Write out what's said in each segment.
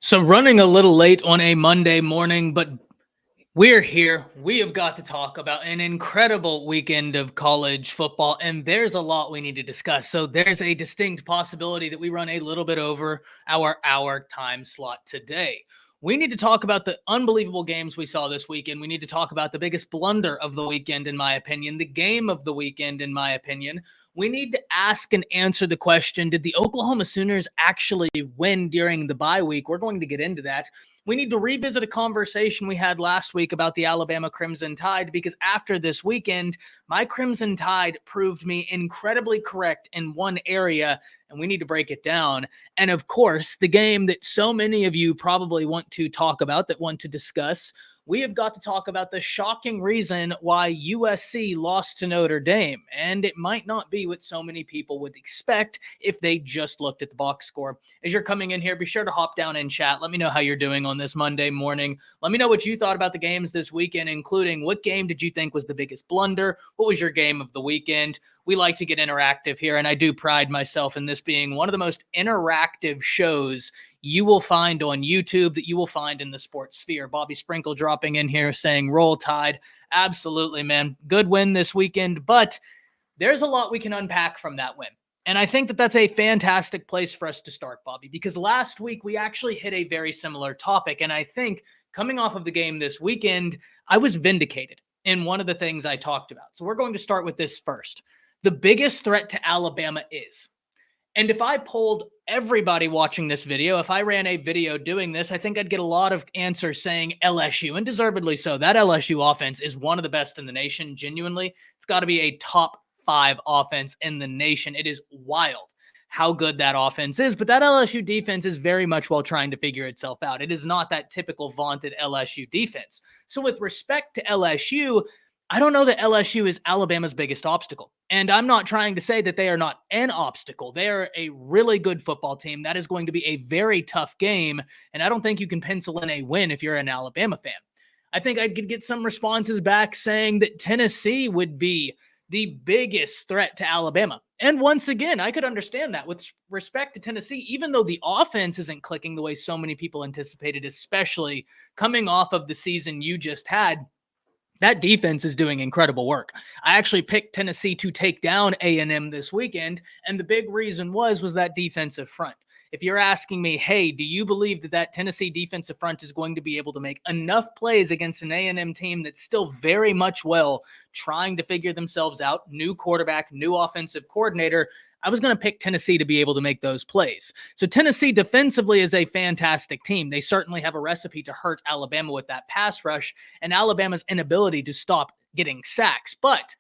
So running a little late on a Monday morning, but we're here. We have got to talk about an incredible weekend of college football, and there's a lot we need to discuss. So there's a distinct possibility that we run a little bit over our hour time slot today. We need to talk about the unbelievable games we saw this weekend. We need to talk about the biggest blunder of the weekend, in my opinion, the game of the weekend, in my opinion. We need to ask and answer the question, did the Oklahoma Sooners actually win during the bye week? We're going to get into that. We need to revisit a conversation we had last week about the Alabama Crimson Tide, because after this weekend, my Crimson Tide proved me incredibly correct in one area, and we need to break it down. And of course, the game that so many of you probably want to talk about, that want to discuss, we have got to talk about the shocking reason why USC lost to Notre Dame. And it might not be what so many people would expect if they just looked at the box score. As you're coming in here, be sure to hop down and chat. Let me know how you're doing on this Monday morning. Let me know what you thought about the games this weekend, including what game did you think was the biggest blunder? What was your game of the weekend? We like to get interactive here, and I do pride myself in this being one of the most interactive shows you will find on YouTube, that you will find in the sports sphere. Bobby Sprinkle dropping in here saying, roll Tide. Absolutely, man. Good win this weekend, but there's a lot we can unpack from that win. And I think that that's a fantastic place for us to start, Bobby, because last week we actually hit a very similar topic. And I think coming off of the game this weekend, I was vindicated in one of the things I talked about. So we're going to start with this first. The biggest threat to Alabama is, and if I polled everybody watching this video, if I ran a video doing this, I think I'd get a lot of answers saying LSU, and deservedly so. That LSU offense is one of the best in the nation, genuinely. It's got to be a top 5 offense in the nation. It is wild how good that offense is, but that LSU defense is very much while trying to figure itself out. It is not that typical vaunted LSU defense. So with respect to LSU, I don't know that LSU is Alabama's biggest obstacle. And I'm not trying to say that they are not an obstacle. They are a really good football team. That is going to be a very tough game. And I don't think you can pencil in a win if you're an Alabama fan. I think I could get some responses back saying that Tennessee would be the biggest threat to Alabama. And once again, I could understand that with respect to Tennessee, even though the offense isn't clicking the way so many people anticipated, especially coming off of the season you just had. That defense is doing incredible work. I actually picked Tennessee to take down A&M this weekend, and the big reason was that defensive front. If you're asking me, hey, do you believe that Tennessee defensive front is going to be able to make enough plays against an A&M team that's still very much trying to figure themselves out, new quarterback, new offensive coordinator? I was going to pick Tennessee to be able to make those plays. So Tennessee defensively is a fantastic team. They certainly have a recipe to hurt Alabama with that pass rush and Alabama's inability to stop getting sacks. But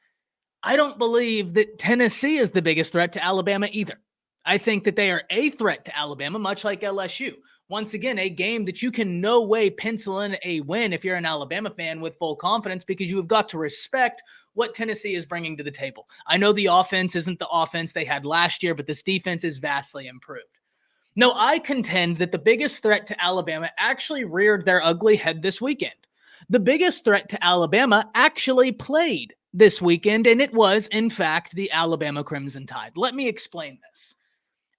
I don't believe that Tennessee is the biggest threat to Alabama either. I think that they are a threat to Alabama, much like LSU. Once again, a game that you can no way pencil in a win if you're an Alabama fan with full confidence, because you have got to respect what Tennessee is bringing to the table. I know the offense isn't the offense they had last year, but this defense is vastly improved. No, I contend that the biggest threat to Alabama actually reared their ugly head this weekend. The biggest threat to Alabama actually played this weekend, and it was, in fact, the Alabama Crimson Tide. Let me explain this.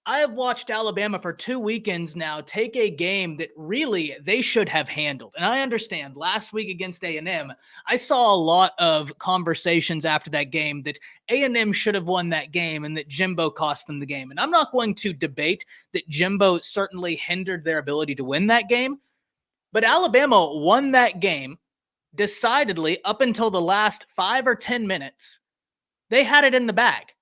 I have watched Alabama for 2 weekends now take a game that really they should have handled. And I understand last week against A&M, I saw a lot of conversations after that game that A&M should have won that game and that Jimbo cost them the game. And I'm not going to debate that Jimbo certainly hindered their ability to win that game. But Alabama won that game decidedly up until the last 5 or 10 minutes. They had it in the bag.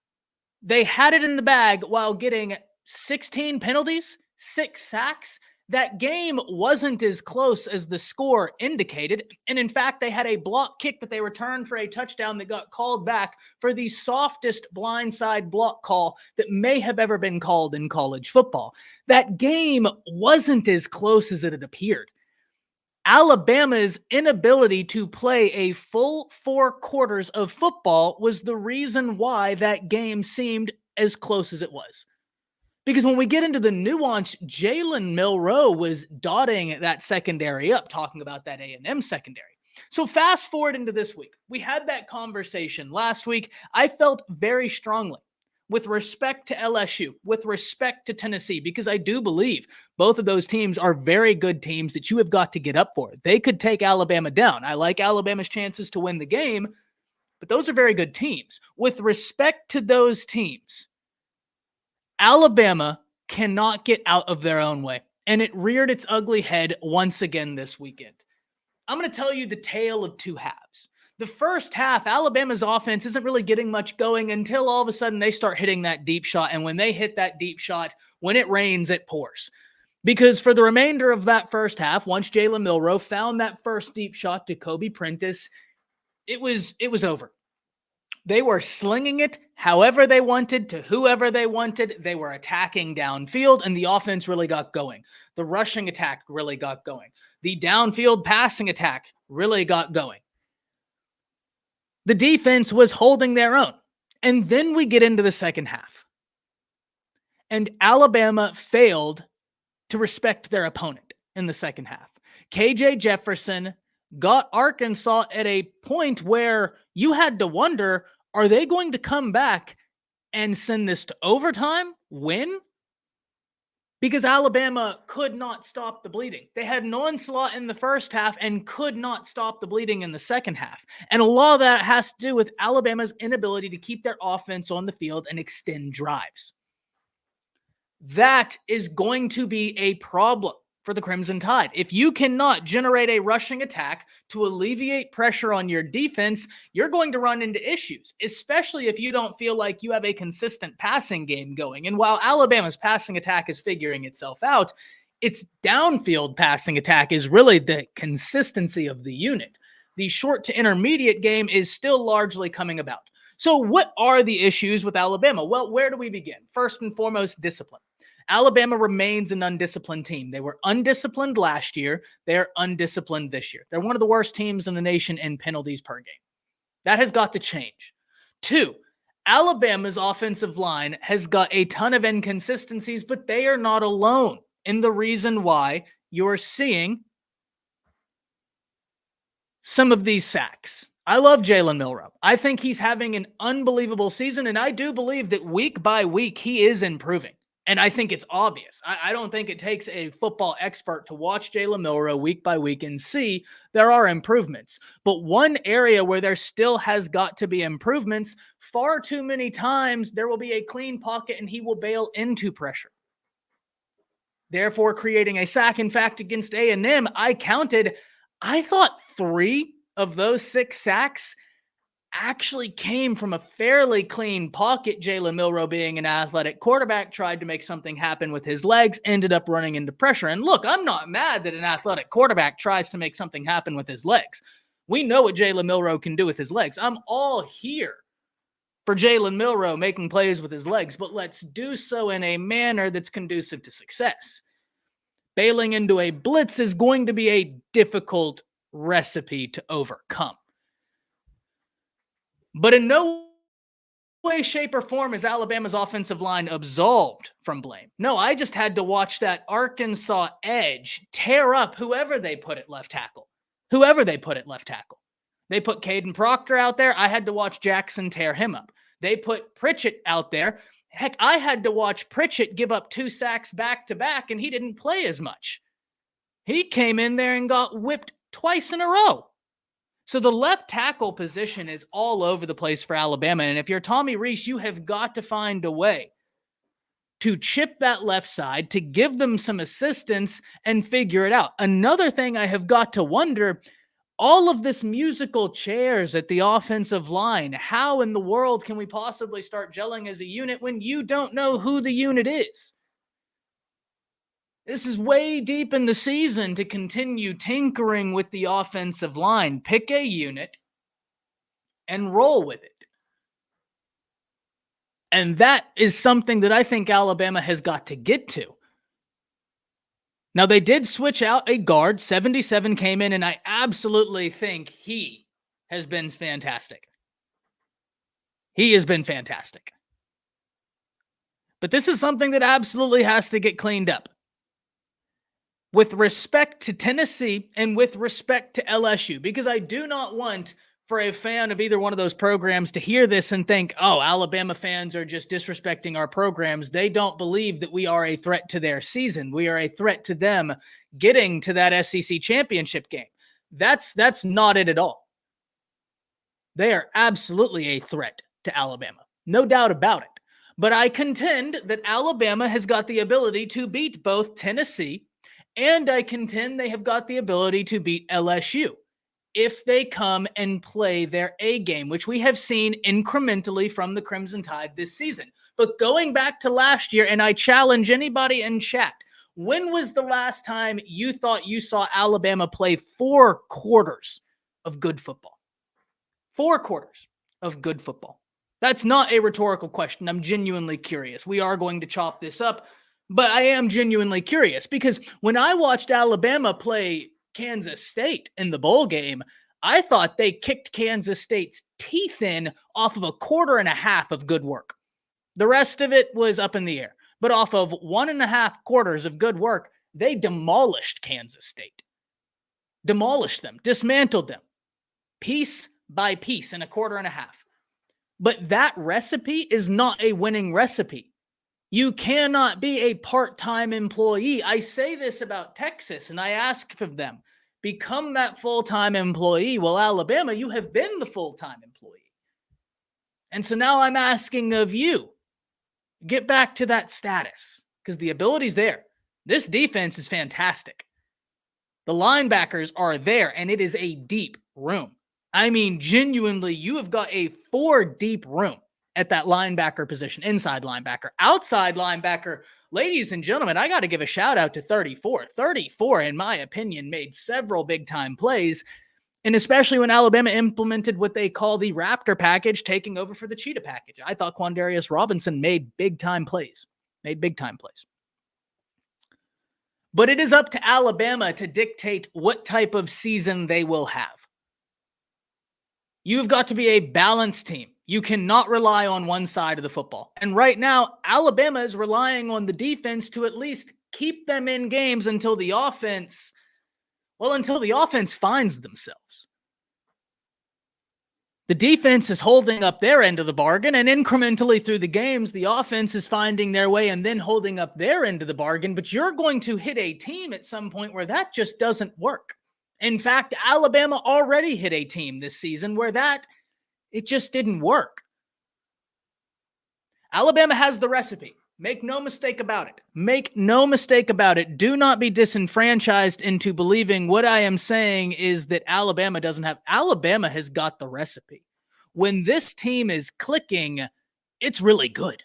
They had it in the bag while getting 16 penalties, 6 sacks. That game wasn't as close as the score indicated. And in fact, they had a block kick that they returned for a touchdown that got called back for the softest blindside block call that may have ever been called in college football. That game wasn't as close as it had appeared. Alabama's inability to play a full 4 quarters of football was the reason why that game seemed as close as it was. Because when we get into the nuance, Jalen Milroe was dotting that secondary up, talking about that A&M secondary. So fast forward into this week. We had that conversation last week. I felt very strongly with respect to LSU, with respect to Tennessee, because I do believe both of those teams are very good teams that you have got to get up for. They could take Alabama down. I like Alabama's chances to win the game, but those are very good teams. With respect to those teams, Alabama cannot get out of their own way, and it reared its ugly head once again this weekend. I'm going to tell you the tale of two halves. The first half, Alabama's offense isn't really getting much going until all of a sudden they start hitting that deep shot. And when they hit that deep shot, when it rains, it pours. Because for the remainder of that first half, once Jalen Milroe found that first deep shot to Kobe Prentice, it was over. They were slinging it however they wanted to whoever they wanted. They were attacking downfield, and the offense really got going. The rushing attack really got going. The downfield passing attack really got going. The defense was holding their own. And then we get into the second half. And Alabama failed to respect their opponent in the second half. KJ Jefferson got Arkansas at a point where you had to wonder, are they going to come back and send this to overtime, win? Because Alabama could not stop the bleeding. They had an onslaught in the first half and could not stop the bleeding in the second half. And a lot of that has to do with Alabama's inability to keep their offense on the field and extend drives. That is going to be a problem for the Crimson Tide. If you cannot generate a rushing attack to alleviate pressure on your defense, you're going to run into issues, especially if you don't feel like you have a consistent passing game going. And while Alabama's passing attack is figuring itself out, its downfield passing attack is really the consistency of the unit. The short to intermediate game is still largely coming about. So what are the issues with Alabama? Well, where do we begin? First and foremost, discipline. Alabama remains an undisciplined team. They were undisciplined last year. They are undisciplined this year. They're one of the worst teams in the nation in penalties per game. That has got to change. 2, Alabama's offensive line has got a ton of inconsistencies, but they are not alone in the reason why you're seeing some of these sacks. I love Jalen Milroe. I think he's having an unbelievable season, and I do believe that week by week he is improving. And I think it's obvious. I don't think it takes a football expert to watch Jalen Milroe week by week and see there are improvements. But one area where there still has got to be improvements, far too many times there will be a clean pocket and he will bail into pressure, therefore creating a sack. In fact, against A&M, I thought 3 of those 6 sacks actually came from a fairly clean pocket. Jalen Milroe, being an athletic quarterback, tried to make something happen with his legs, ended up running into pressure. And look, I'm not mad that an athletic quarterback tries to make something happen with his legs. We know what Jalen Milroe can do with his legs. I'm all here for Jalen Milroe making plays with his legs, but let's do so in a manner that's conducive to success. Bailing into a blitz is going to be a difficult recipe to overcome. But in no way, shape, or form is Alabama's offensive line absolved from blame. No, I just had to watch that Arkansas edge tear up whoever they put at left tackle. They put Caden Proctor out there. I had to watch Jackson tear him up. They put Pritchett out there. Heck, I had to watch Pritchett give up 2 sacks back-to-back, and he didn't play as much. He came in there and got whipped twice in a row. So the left tackle position is all over the place for Alabama. And if you're Tommy Rees, you have got to find a way to chip that left side, to give them some assistance and figure it out. Another thing I have got to wonder, all of this musical chairs at the offensive line, how in the world can we possibly start gelling as a unit when you don't know who the unit is? This is way deep in the season to continue tinkering with the offensive line. Pick a unit and roll with it. And that is something that I think Alabama has got to get to. Now, they did switch out a guard. 77 came in, and I absolutely think he has been fantastic. He has been fantastic. But this is something that absolutely has to get cleaned up. With respect to Tennessee and with respect to LSU, because I do not want for a fan of either one of those programs to hear this and think, oh, Alabama fans are just disrespecting our programs. They don't believe that we are a threat to their season. We are a threat to them getting to that SEC championship game. That's not it at all. They are absolutely a threat to Alabama. No doubt about it. But I contend that Alabama has got the ability to beat both Tennessee, and I contend they have got the ability to beat LSU if they come and play their A game, which we have seen incrementally from the Crimson Tide this season. But going back to last year, and I challenge anybody in chat, when was the last time you thought you saw Alabama play 4 quarters of good football? 4 quarters of good football. That's not a rhetorical question. I'm genuinely curious. We are going to chop this up, but I am genuinely curious because when I watched Alabama play Kansas State in the bowl game, I thought they kicked Kansas State's teeth in off of a quarter and a half of good work. The rest of it was up in the air, but off of 1.5 quarters of good work, they demolished Kansas State. Demolished them, dismantled them, piece by piece in a quarter and a half. But that recipe is not a winning recipe. You cannot be a part-time employee. I say this about Texas, and I ask of them, become that full-time employee. Well, Alabama, you have been the full-time employee. And so now I'm asking of you, get back to that status because the ability's there. This defense is fantastic. The linebackers are there, and it is a deep room. I mean, genuinely, you have got a 4-deep room at that linebacker position, inside linebacker, outside linebacker. Ladies and gentlemen, I got to give a shout out to 34. 34, in my opinion, made several big-time plays, and especially when Alabama implemented what they call the Raptor package, taking over for the Cheetah package. I thought Quandarius Robinson made big-time plays. But it is up to Alabama to dictate what type of season they will have. You've got to be a balanced team. You cannot rely on one side of the football. And right now, Alabama is relying on the defense to at least keep them in games until the offense finds themselves. The defense is holding up their end of the bargain, and incrementally through the games, the offense is finding their way and then holding up their end of the bargain. But you're going to hit a team at some point where that just doesn't work. In fact, Alabama already hit a team this season where it just didn't work. Alabama has the recipe. Make no mistake about it. Make no mistake about it. Do not be disenfranchised into believing what I am saying is that Alabama doesn't have. Alabama has got the recipe. When this team is clicking, it's really good.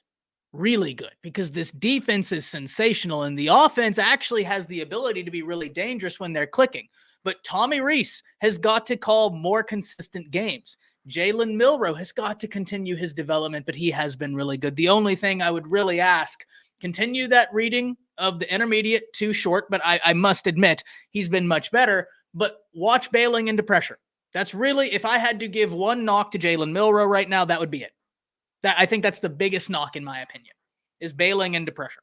Really good, because this defense is sensational and the offense actually has the ability to be really dangerous when they're clicking. But Tommy Rees has got to call more consistent games. Jalen Milroe has got to continue his development, but he has been really good. The only thing I would really ask, continue that reading of the intermediate too short, but I must admit he's been much better, but watch bailing into pressure. That's really, if I had to give one knock to Jalen Milroe right now, that would be it. I think that's the biggest knock in my opinion, is bailing into pressure.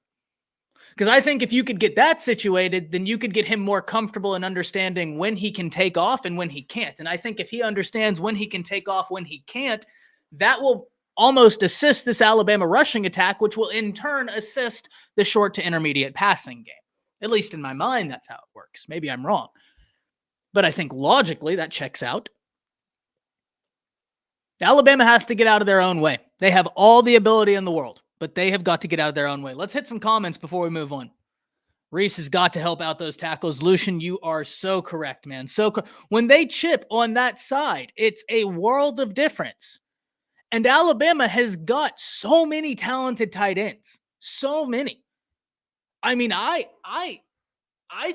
Because I think if you could get that situated, then you could get him more comfortable in understanding when he can take off and when he can't. And I think if he understands when he can take off, when he can't, that will almost assist this Alabama rushing attack, which will in turn assist the short to intermediate passing game. At least in my mind, that's how it works. Maybe I'm wrong. But I think logically that checks out. Alabama has to get out of their own way. They have all the ability in the world, but they have got to get out of their own way. Let's hit some comments before we move on. Reese has got to help out those tackles. Lucian, you are so correct, man. When they chip on that side, it's a world of difference. And Alabama has got so many talented tight ends. So many. I mean, I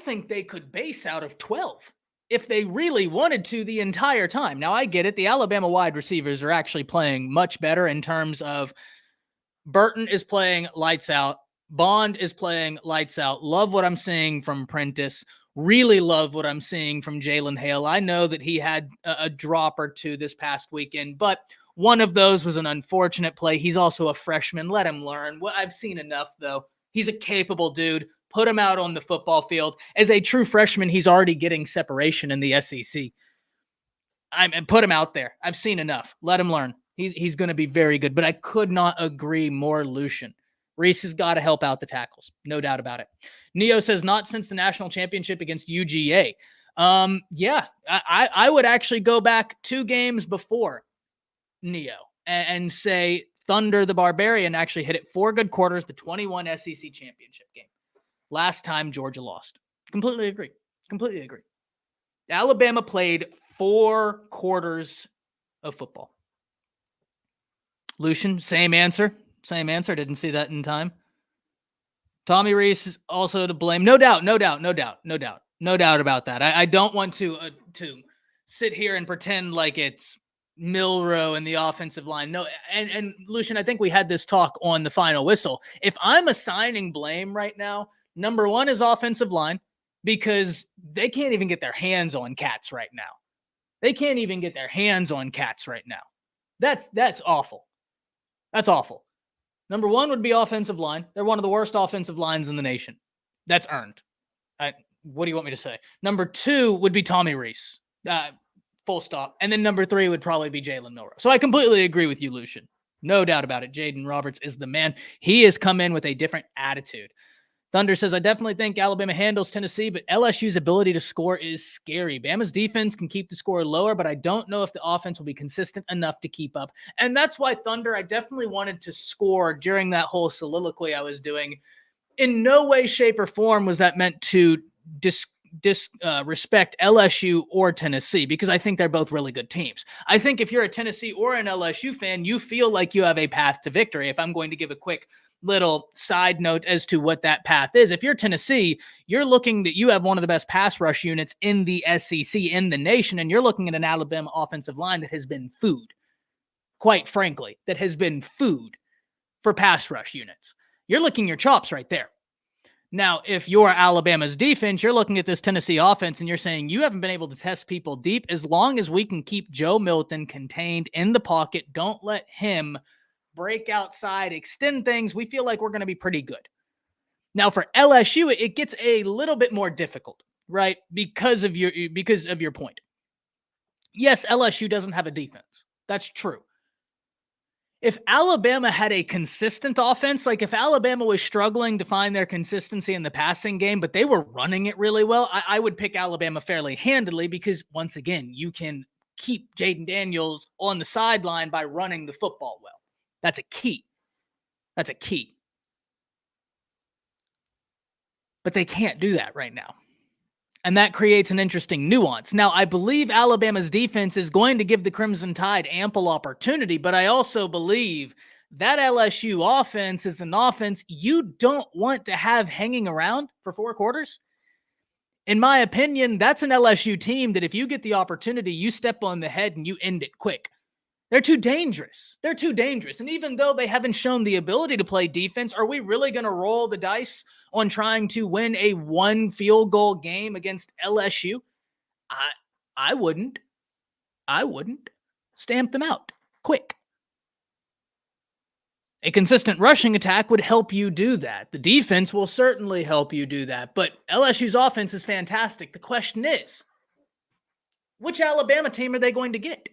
think they could base out of 12 if they really wanted to the entire time. Now, I get it. The Alabama wide receivers are actually playing much better in terms of Burton is playing lights out. Bond is playing lights out. Love what I'm seeing from Prentice. Really love what I'm seeing from Jalen Hale. I know that he had a drop or two this past weekend, but one of those was an unfortunate play. He's also a freshman. Let him learn. Well, I've seen enough, though. He's a capable dude. Put him out on the football field. As a true freshman, he's already getting separation in the SEC. And put him out there. I've seen enough. Let him learn. He's going to be very good. But I could not agree more, Lucian. Reese has got to help out the tackles. No doubt about it. Neo says, not since the national championship against UGA. Yeah, I would actually go back 2 games before Neo and say Thunder the Barbarian actually hit it 4 good quarters, the 21 SEC championship game. Last time Georgia lost. Completely agree. Completely agree. Alabama played 4 quarters of football. Lucian, same answer. Same answer. Didn't see that in time. Tommy Reese is also to blame. No doubt about that. I don't want to sit here and pretend like it's Milroe and the offensive line. No, and Lucian, I think we had this talk on the final whistle. If I'm assigning blame right now, number 1 is offensive line, because they can't even get their hands on cats right now. They can't even get their hands on cats right now. That's awful. That's awful. Number 1 would be offensive line. They're one of the worst offensive lines in the nation. That's earned. What do you want me to say? Number 2 would be Tommy Reese. Full stop. And then number 3 would probably be Jalen Milroe. So I completely agree with you, Lucian. No doubt about it. Jaden Roberts is the man. He has come in with a different attitude. Thunder says, I definitely think Alabama handles Tennessee, but LSU's ability to score is scary. Bama's defense can keep the score lower, but I don't know if the offense will be consistent enough to keep up. And that's why, Thunder, I definitely wanted to score during that whole soliloquy I was doing. In no way, shape, or form was that meant to respect LSU or Tennessee, because I think they're both really good teams. I think if you're a Tennessee or an LSU fan, you feel like you have a path to victory. If I'm going to give a quick little side note as to what that path is. If you're Tennessee, you're looking that you have one of the best pass rush units in the SEC, in the nation, and you're looking at an Alabama offensive line that has been food, quite frankly, that has been food for pass rush units. You're licking your chops right there. Now, if you're Alabama's defense, you're looking at this Tennessee offense and you're saying you haven't been able to test people deep. As long as we can keep Joe Milton contained in the pocket, don't let him break outside, extend things, we feel like we're going to be pretty good. Now for LSU, it gets a little bit more difficult, right? Because of your point. Yes, LSU doesn't have a defense. That's true. If Alabama had a consistent offense, like if Alabama was struggling to find their consistency in the passing game, but they were running it really well, I would pick Alabama fairly handily, because once again, you can keep Jaden Daniels on the sideline by running the football well. That's a key. That's a key. But they can't do that right now. And that creates an interesting nuance. Now, I believe Alabama's defense is going to give the Crimson Tide ample opportunity, but I also believe that LSU offense is an offense you don't want to have hanging around for 4 quarters. In my opinion, that's an LSU team that if you get the opportunity, you step on the head and you end it quick. They're too dangerous. They're too dangerous. And even though they haven't shown the ability to play defense, are we really going to roll the dice on trying to win a 1 field goal game against LSU? I wouldn't. I wouldn't. Stamp them out quick. A consistent rushing attack would help you do that. The defense will certainly help you do that. But LSU's offense is fantastic. The question is, which Alabama team are they going to get?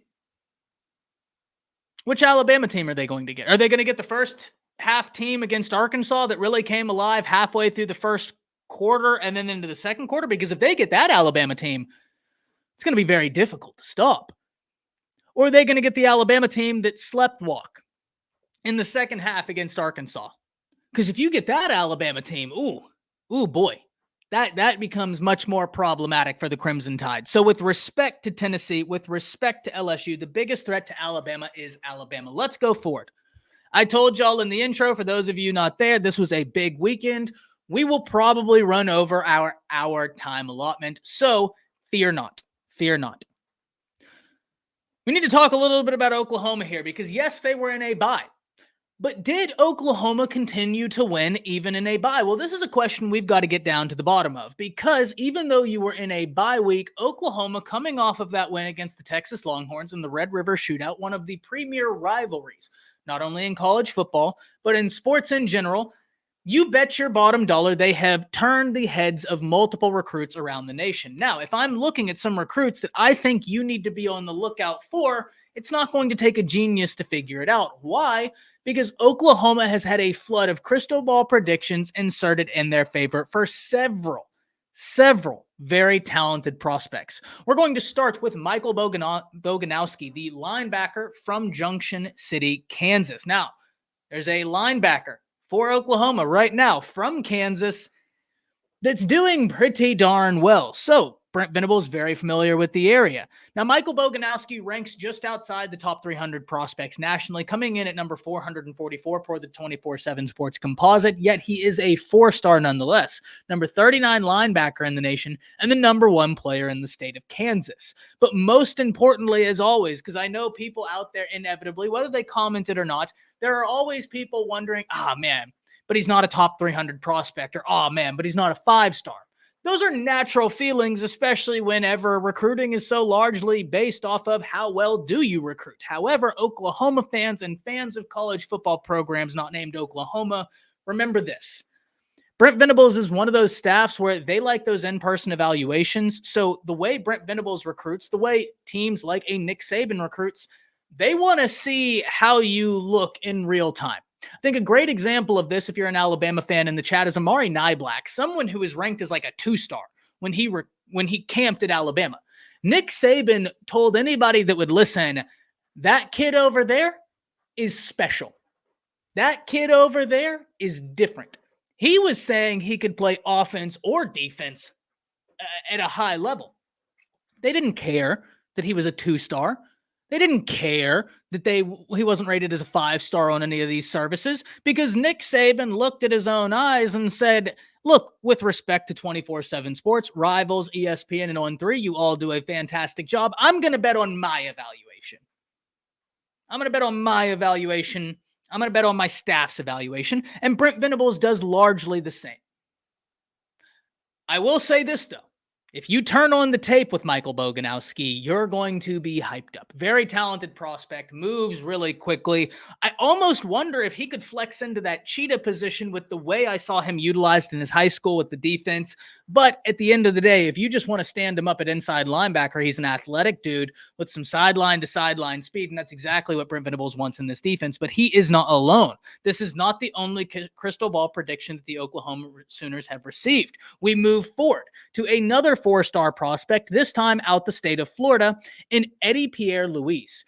Which Alabama team are they going to get? Are they going to get the first half team against Arkansas that really came alive halfway through the first quarter and then into the second quarter? Because if they get that Alabama team, it's going to be very difficult to stop. Or are they going to get the Alabama team that slept walk in the second half against Arkansas? Because if you get that Alabama team, ooh boy, that becomes much more problematic for the Crimson Tide. So with respect to Tennessee, with respect to LSU, the biggest threat to Alabama is Alabama. Let's go forward. I told y'all in the intro, for those of you not there, this was a big weekend. We will probably run over our time allotment. So fear not. Fear not. We need to talk a little bit about Oklahoma here, because yes, they were in a bye. But did Oklahoma continue to win even in a bye? Well, this is a question we've got to get down to the bottom of, because even though you were in a bye week, Oklahoma, coming off of that win against the Texas Longhorns in the Red River Shootout, one of the premier rivalries, not only in college football, but in sports in general, You bet your bottom dollar they have turned the heads of multiple recruits around the nation. Now, if I'm looking at some recruits that I think you need to be on the lookout for, it's not going to take a genius to figure it out. Why? Because Oklahoma has had a flood of crystal ball predictions inserted in their favor for several very talented prospects. We're going to start with Michael Boganowski, the linebacker from Junction City, Kansas. Now, there's a linebacker for Oklahoma right now from Kansas that's doing pretty darn well. So Brent Venables very familiar with the area. Now, Michael Boganowski ranks just outside the top 300 prospects nationally, coming in at number 444 for the 24/7 Sports Composite, yet he is a four-star nonetheless, number 39 linebacker in the nation, and the number one player in the state of Kansas. But most importantly, as always, because I know people out there inevitably, whether they commented or not, there are always people wondering, man, but he's not a top 300 prospect, or man, but he's not a five-star. Those are natural feelings, especially whenever recruiting is so largely based off of how well do you recruit. However, Oklahoma fans and fans of college football programs not named Oklahoma, remember this. Brent Venables is one of those staffs where they like those in-person evaluations. So the way Brent Venables recruits, the way teams like a Nick Saban recruits, they want to see how you look in real time. I think a great example of this, if you're an Alabama fan in the chat, is Amari Niblack, someone who is ranked as like a two-star when he camped at Alabama. Nick Saban told anybody that would listen, that kid over there is special. That kid over there is different. He was saying he could play offense or defense at a high level. They didn't care that he was a two-star. They didn't care that he wasn't rated as a five-star on any of these services, because Nick Saban looked at his own eyes and said, look, with respect to 24/7 Sports, Rivals, ESPN, and On3, you all do a fantastic job. I'm going to bet on my evaluation. I'm going to bet on my evaluation. I'm going to bet on my staff's evaluation. And Brent Venables does largely the same. I will say this, though. If you turn on the tape with Michael Boganowski, you're going to be hyped up. Very talented prospect, moves really quickly. I almost wonder if he could flex into that cheetah position with the way I saw him utilized in his high school with the defense. But at the end of the day, if you just want to stand him up at inside linebacker, he's an athletic dude with some sideline to sideline speed, and that's exactly what Brent Venables wants in this defense. But he is not alone. This is not the only crystal ball prediction that the Oklahoma Sooners have received. We move forward to another four-star prospect, this time out the state of Florida, in Eddie Pierre-Louis.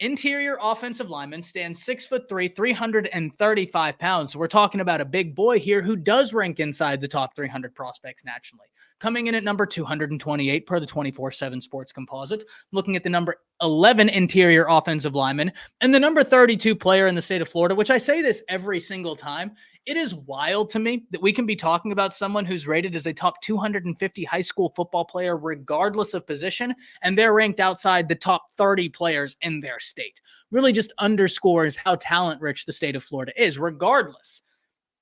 Interior offensive lineman, stands 6'3", 335 pounds. So we're talking about a big boy here who does rank inside the top 300 prospects nationally. Coming in at number 228 per the 24/7 Sports Composite. Looking at the number 11 interior offensive lineman and the number 32 player in the state of Florida, which I say this every single time. It is wild to me that we can be talking about someone who's rated as a top 250 high school football player regardless of position, and they're ranked outside the top 30 players in their state. Really just underscores how talent-rich the state of Florida is. Regardless,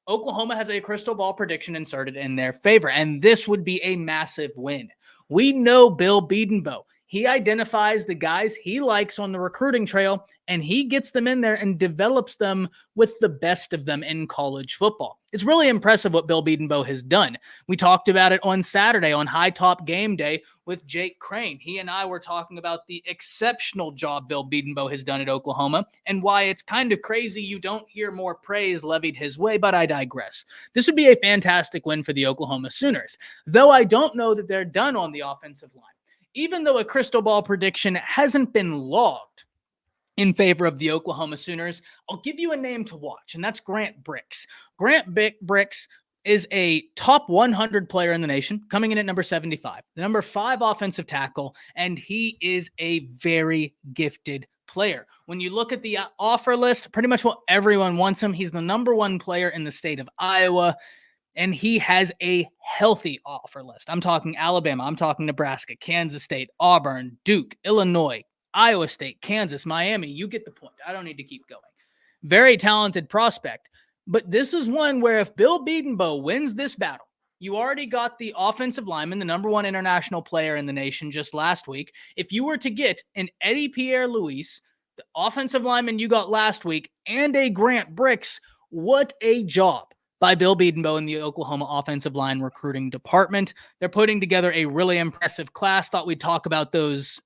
Oklahoma has a crystal ball prediction inserted in their favor, and this would be a massive win. We know Bill Bedenbaugh. He identifies the guys he likes on the recruiting trail, and he gets them in there and develops them with the best of them in college football. It's really impressive what Bill Bedenbaugh has done. We talked about it on Saturday on High Top Game Day with Jake Crane. He and I were talking about the exceptional job Bill Bedenbaugh has done at Oklahoma and why it's kind of crazy you don't hear more praise levied his way, but I digress. This would be a fantastic win for the Oklahoma Sooners, though I don't know that they're done on the offensive line. Even though a crystal ball prediction hasn't been logged in favor of the Oklahoma Sooners, I'll give you a name to watch, and that's Grant Brix. Grant Brix is a top 100 player in the nation, coming in at number 75, the number 5 offensive tackle, and he is a very gifted player. When you look at the offer list, pretty much what everyone wants him. He's the number 1 player in the state of Iowa. And he has a healthy offer list. I'm talking Alabama. I'm talking Nebraska, Kansas State, Auburn, Duke, Illinois, Iowa State, Kansas, Miami. You get the point. I don't need to keep going. Very talented prospect. But this is one where if Bill Bedenbaugh wins this battle, you already got the offensive lineman, the number 1 international player in the nation just last week. If you were to get an Eddie Pierre-Louis, the offensive lineman you got last week, and a Grant Brix, what a job by Bill Bedenbaugh and the Oklahoma offensive line recruiting department. They're putting together a really impressive class. Thought we'd talk about those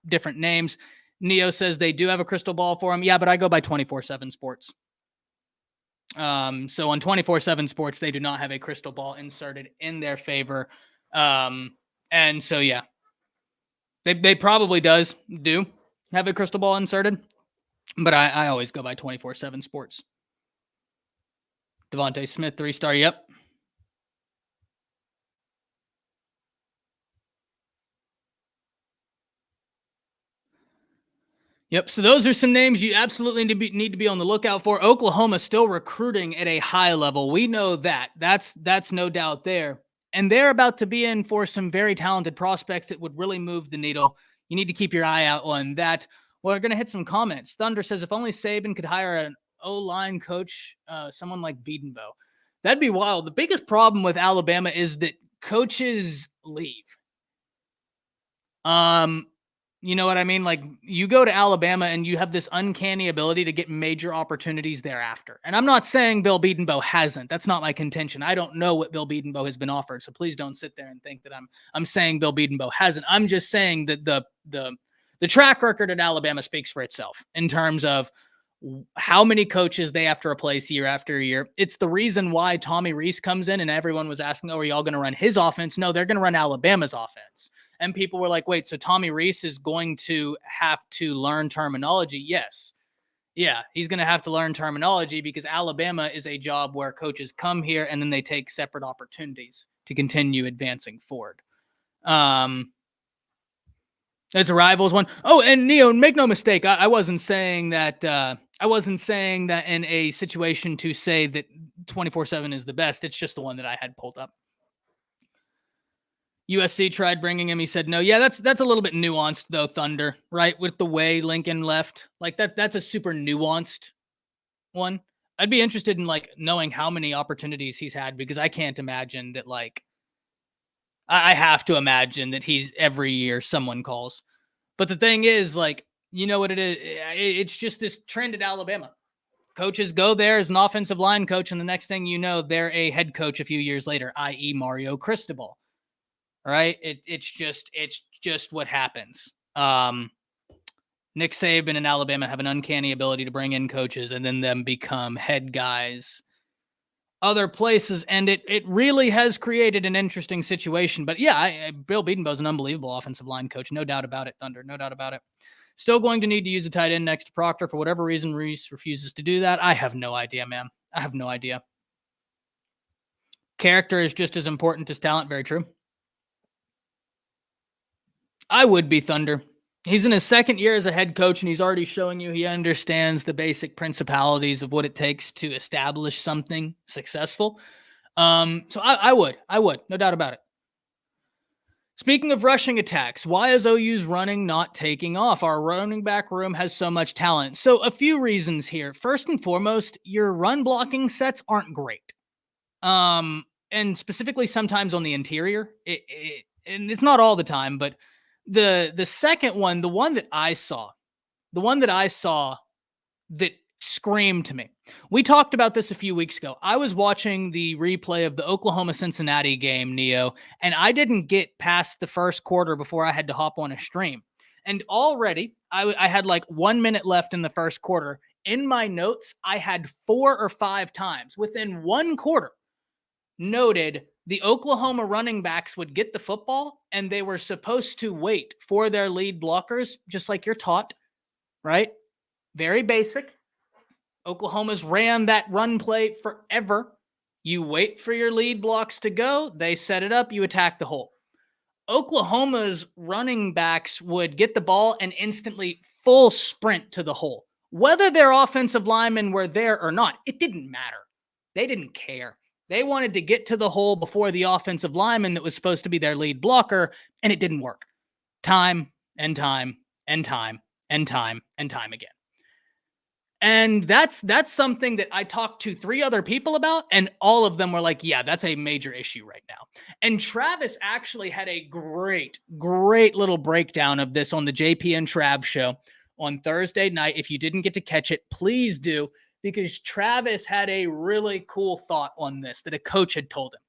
different names. Neo says they do have a crystal ball for him. Yeah, but I go by 24/7 Sports. So on 24/7 Sports, they do not have a crystal ball inserted in their favor. And so, yeah, they probably do have a crystal ball inserted, but I always go by 24/7 Sports. Devontae Smith, 3-star. Yep. Yep. So those are some names you absolutely need to be on the lookout for. Oklahoma still recruiting at a high level. We know that. That's no doubt there. And they're about to be in for some very talented prospects that would really move the needle. You need to keep your eye out on that. Well, we're going to hit some comments. Thunder says, if only Saban could hire an O-line coach, someone like Bedenbaugh. That'd be wild. The biggest problem with Alabama is that coaches leave. You know what I mean? Like, you go to Alabama and you have this uncanny ability to get major opportunities thereafter. And I'm not saying Bill Bedenbaugh hasn't. That's not my contention. I don't know what Bill Bedenbaugh has been offered. So please don't sit there and think that I'm saying Bill Bedenbaugh hasn't. I'm just saying that the track record at Alabama speaks for itself in terms of how many coaches they have to replace year after year. It's the reason why Tommy Rees comes in and everyone was asking, oh, are y'all going to run his offense? No, they're going to run Alabama's offense. And people were like, wait, so Tommy Rees is going to have to learn terminology? Yes. Yeah, he's going to have to learn terminology because Alabama is a job where coaches come here and then they take separate opportunities to continue advancing forward. There's a Rivals one. Oh, and Neo, make no mistake, I wasn't saying that. I wasn't saying that in a situation to say that 24/7 is the best. It's just the one that I had pulled up. USC tried bringing him. He said no. Yeah, that's a little bit nuanced though, Thunder, right? With the way Lincoln left, like that's a super nuanced one. I'd be interested in like knowing how many opportunities he's had because I can't imagine that. Like, I have to imagine that he's every year someone calls. But the thing is, like, you know what it is? It's just this trend at Alabama. Coaches go there as an offensive line coach, and the next thing you know, they're a head coach a few years later, i.e. Mario Cristobal. Right? It's just what happens. Nick Saban and Alabama have an uncanny ability to bring in coaches and then them become head guys other places, and it really has created an interesting situation. But yeah, Bill Bedenbaugh is an unbelievable offensive line coach. No doubt about it, Thunder. No doubt about it. Still going to need to use a tight end next to Proctor. For whatever reason, Reese refuses to do that. I have no idea, man. I have no idea. Character is just as important as talent. Very true. I would be, Thunder. He's in his second year as a head coach, and he's already showing you he understands the basic principalities of what it takes to establish something successful. So I would, no doubt about it. Speaking of rushing attacks, why is OU's running not taking off? Our running back room has so much talent. So a few reasons here. First and foremost, your run blocking sets aren't great. And specifically sometimes on the interior. And it's not all the time, but the second one, the one that I saw that screamed to me. We talked about this a few weeks ago. I was watching the replay of the Oklahoma-Cincinnati game, Neo, and I didn't get past the first quarter before I had to hop on a stream. And already, I had like 1 minute left in the first quarter. In my notes, I had 4 or 5 times within one quarter noted the Oklahoma running backs would get the football and they were supposed to wait for their lead blockers, just like you're taught, right? Very basic. Oklahoma's ran that run play forever. You wait for your lead blocks to go. They set it up. You attack the hole. Oklahoma's running backs would get the ball and instantly full sprint to the hole. Whether their offensive linemen were there or not, it didn't matter. They didn't care. They wanted to get to the hole before the offensive lineman that was supposed to be their lead blocker, and it didn't work. Time and time and time and time and time again. And that's something that I talked to 3 other people about, and all of them were like, yeah, that's a major issue right now. And Travis actually had a great little breakdown of this on the JP and Trav show on Thursday night. If you didn't get to catch it, please do. because Travis had a really cool thought on this that a coach had told him.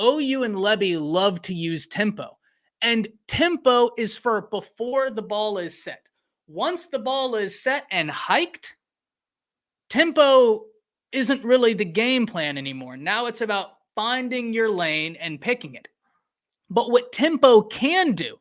OU and Levy love to use tempo, and tempo is for before the ball is set. Once the ball is set and hiked, tempo isn't really the game plan anymore. Now it's about finding your lane and picking it. But what tempo can do,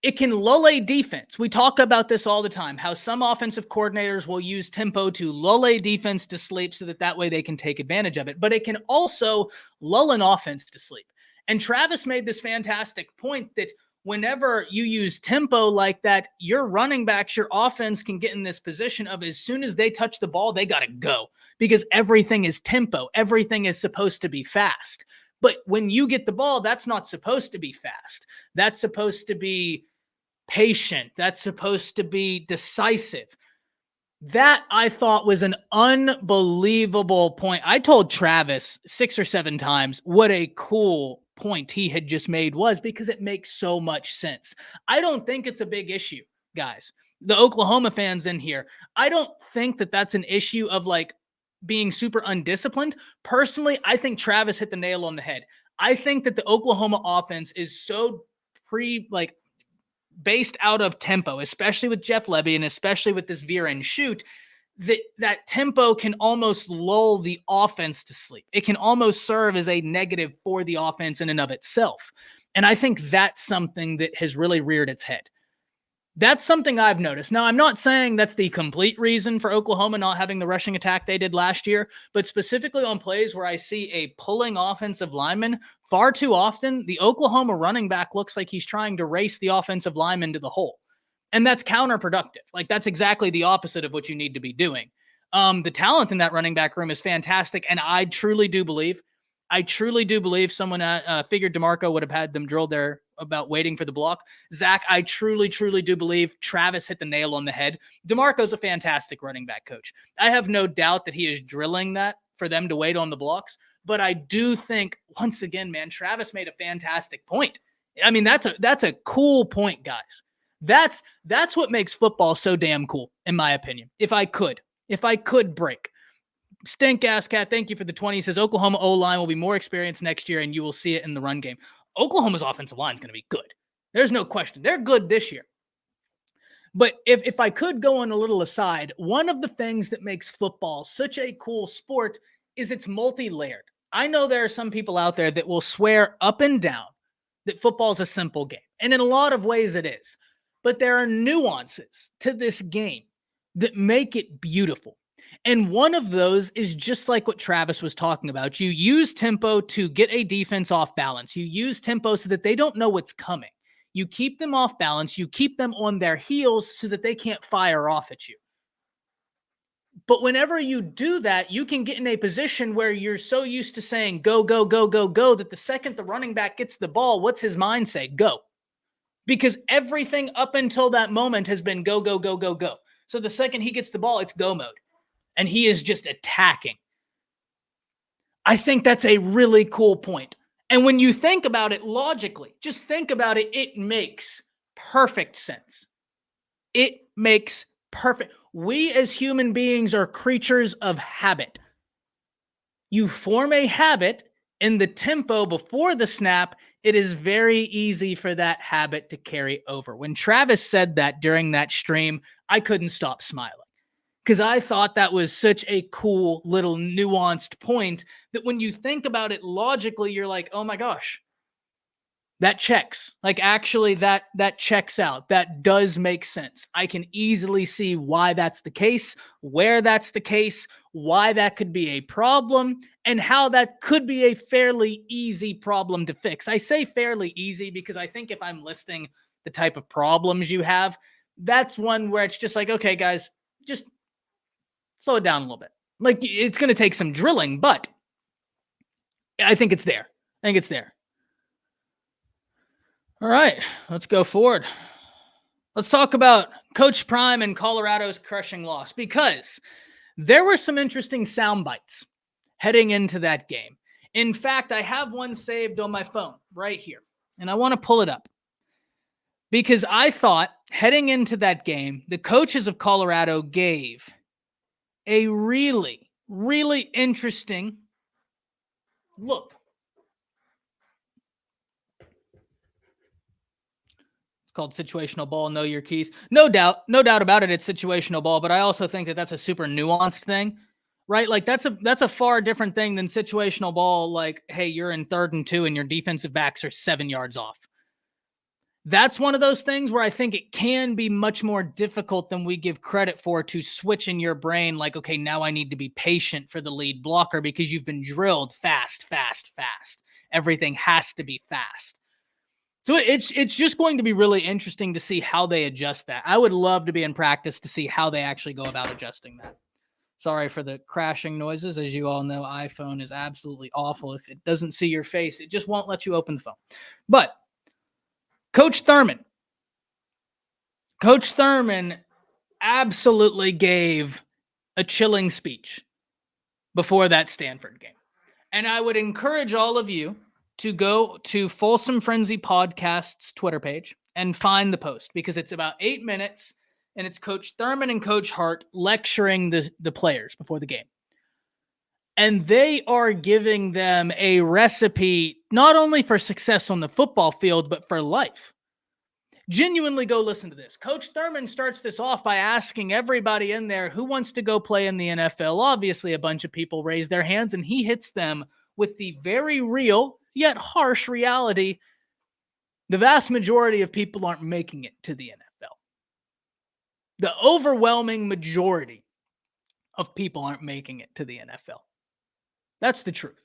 it can lull a defense. We talk about this all the time, how some offensive coordinators will use tempo to lull a defense to sleep so that way they can take advantage of it. But it can also lull an offense to sleep. And Travis made this fantastic point that whenever you use tempo like that, your running backs, your offense can get in this position of as soon as they touch the ball, they got to go because everything is tempo. Everything is supposed to be fast. But when you get the ball, that's not supposed to be fast. That's supposed to be patient. That's supposed to be decisive. That I thought was an unbelievable point. I told Travis 6 or 7 times what a cool point he had just made was, because it makes so much sense. I don't think it's a big issue, guys. The Oklahoma fans in here, I don't think that that's an issue of like being super undisciplined. Personally, I think Travis hit the nail on the head. I think that the Oklahoma offense is so based out of tempo, especially with Jeff Levy and especially with this veer and shoot, that tempo can almost lull the offense to sleep. It can almost serve as a negative for the offense in and of itself. And I think that's something that has really reared its head. That's something I've noticed. Now, I'm not saying that's the complete reason for Oklahoma not having the rushing attack they did last year, but specifically on plays where I see a pulling offensive lineman, far too often, the Oklahoma running back looks like he's trying to race the offensive lineman to the hole. And that's counterproductive. Like, that's exactly the opposite of what you need to be doing. The talent in that running back room is fantastic, and I truly do believe someone figured DeMarco would have had them drilled there about waiting for the block. Zach, I truly do believe Travis hit the nail on the head. DeMarco's a fantastic running back coach. I have no doubt that he is drilling that for them to wait on the blocks. But I do think, once again, man, Travis made a fantastic point. I mean, that's a cool point, guys. That's what makes football so damn cool, in my opinion. If I could break. Stink Ass Cat, thank you for the 20. He says Oklahoma O-line will be more experienced next year, and you will see it in the run game. Oklahoma's offensive line is going to be good. There's no question. They're good this year. But if I could go on a little aside, one of the things that makes football such a cool sport is it's multi-layered. I know there are some people out there that will swear up and down that football is a simple game. And in a lot of ways it is. But there are nuances to this game that make it beautiful. And one of those is just like what Travis was talking about. You use tempo to get a defense off balance. You use tempo so that they don't know what's coming. You keep them off balance. You keep them on their heels so that they can't fire off at you. But whenever you do that, you can get in a position where you're so used to saying go, go, go, go, go, that the second the running back gets the ball, what's his mind say? Go. Because everything up until that moment has been go, go, go, go, go. So the second he gets the ball, it's go mode. And he is just attacking. I think that's a really cool point. And when you think about it logically, just think about it, it makes perfect sense. It makes perfect. We as human beings are creatures of habit. You form a habit in the tempo before the snap, it is very easy for that habit to carry over. When Travis said that during that stream, I couldn't stop smiling. Because I thought that was such a cool little nuanced point that when you think about it logically, you're like, oh my gosh, that checks. Like, actually, that checks out. That does make sense. I can easily see why that's the case, where that's the case, why that could be a problem, and how that could be a fairly easy problem to fix. I say fairly easy because I think if I'm listing the type of problems you have, that's one where it's just like, okay, guys, just slow it down a little bit. Like, it's going to take some drilling, but I think it's there. All right, let's go forward. Let's talk about Coach Prime and Colorado's crushing loss, because there were some interesting sound bites heading into that game. In fact, I have one saved on my phone right here, and I want to pull it up because I thought heading into that game, the coaches of Colorado gave a really, really interesting look. It's called situational ball. Know your keys. No doubt about it. It's situational ball, but I also think that that's a super nuanced thing, right? Like that's a far different thing than situational ball. Like, hey, you're in 3rd and 2 and your defensive backs are 7 yards off. That's one of those things where I think it can be much more difficult than we give credit for to switch in your brain. Like, okay, now I need to be patient for the lead blocker because you've been drilled fast. Everything has to be fast. So it's just going to be really interesting to see how they adjust that. I would love to be in practice to see how they actually go about adjusting that. Sorry for the crashing noises. As you all know, iPhone is absolutely awful. If it doesn't see your face, it just won't let you open the phone. But Coach Thurman absolutely gave a chilling speech before that Stanford game. And I would encourage all of you to go to Folsom Frenzy Podcast's Twitter page and find the post because it's about 8 minutes and it's Coach Thurman and Coach Hart lecturing the players before the game. And they are giving them a recipe not only for success on the football field, but for life. Genuinely go listen to this. Coach Thurman starts this off by asking everybody in there who wants to go play in the NFL. Obviously, a bunch of people raise their hands, and he hits them with the very real yet harsh reality. The vast majority of people aren't making it to the NFL. The overwhelming majority of people aren't making it to the NFL. That's the truth.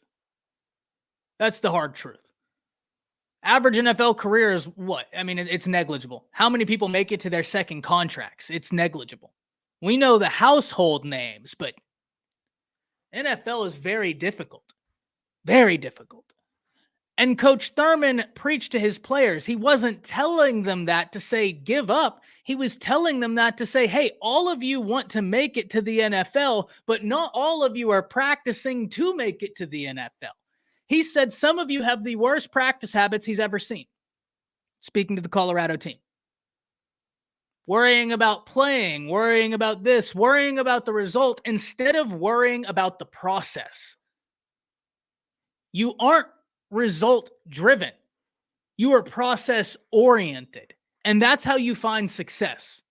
That's the hard truth. Average NFL career is what? I mean, it's negligible. How many people make it to their second contracts? It's negligible. We know the household names, but NFL is very difficult. Very difficult. And Coach Thurman preached to his players. He wasn't telling them that to say, give up. He was telling them that to say, hey, all of you want to make it to the NFL, but not all of you are practicing to make it to the NFL. He said some of you have the worst practice habits he's ever seen. Speaking to the Colorado team. Worrying about playing, worrying about this, worrying about the result instead of worrying about the process. You aren't result driven. You are process oriented. And that's how you find success.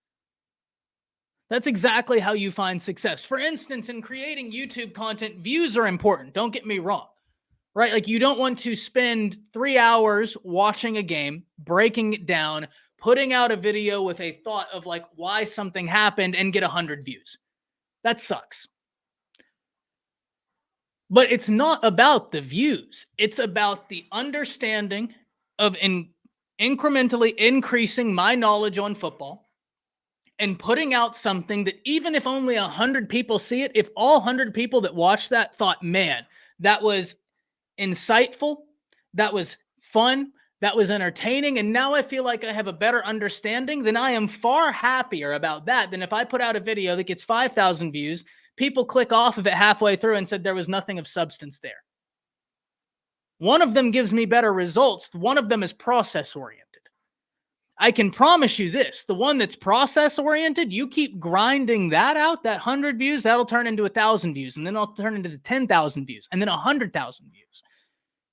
That's exactly how you find success. For instance, in creating YouTube content, views are important. Don't get me wrong. Right? Like you don't want to spend 3 hours watching a game, breaking it down, putting out a video with a thought of like why something happened and get 100 views. That sucks. But it's not about the views. It's about the understanding of incrementally increasing my knowledge on football and putting out something that even if only 100 people see it, if all 100 people that watched that thought, man, that was insightful, that was fun, that was entertaining, and now I feel like I have a better understanding, then I am far happier about that than if I put out a video that gets 5,000 views, people click off of it halfway through and said there was nothing of substance there. One of them gives me better results. One of them is process-oriented. I can promise you this, the one that's process-oriented, you keep grinding that out, that 100 views, that'll turn into 1,000 views, and then it'll turn into 10,000 views, and then 100,000 views.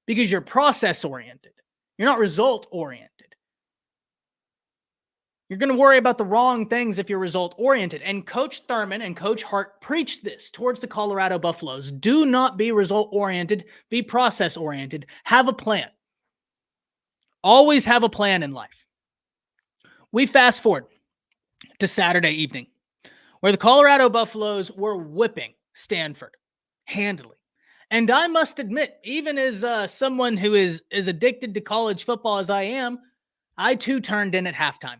Because you're process-oriented. You're not result-oriented. You're going to worry about the wrong things if you're result-oriented. And Coach Thurman and Coach Hart preached this towards the Colorado Buffaloes. Do not be result-oriented. Be process-oriented. Have a plan. Always have a plan in life. We fast forward to Saturday evening, where the Colorado Buffaloes were whipping Stanford handily. And I must admit, even as someone who is as addicted to college football as I am, I too turned in at halftime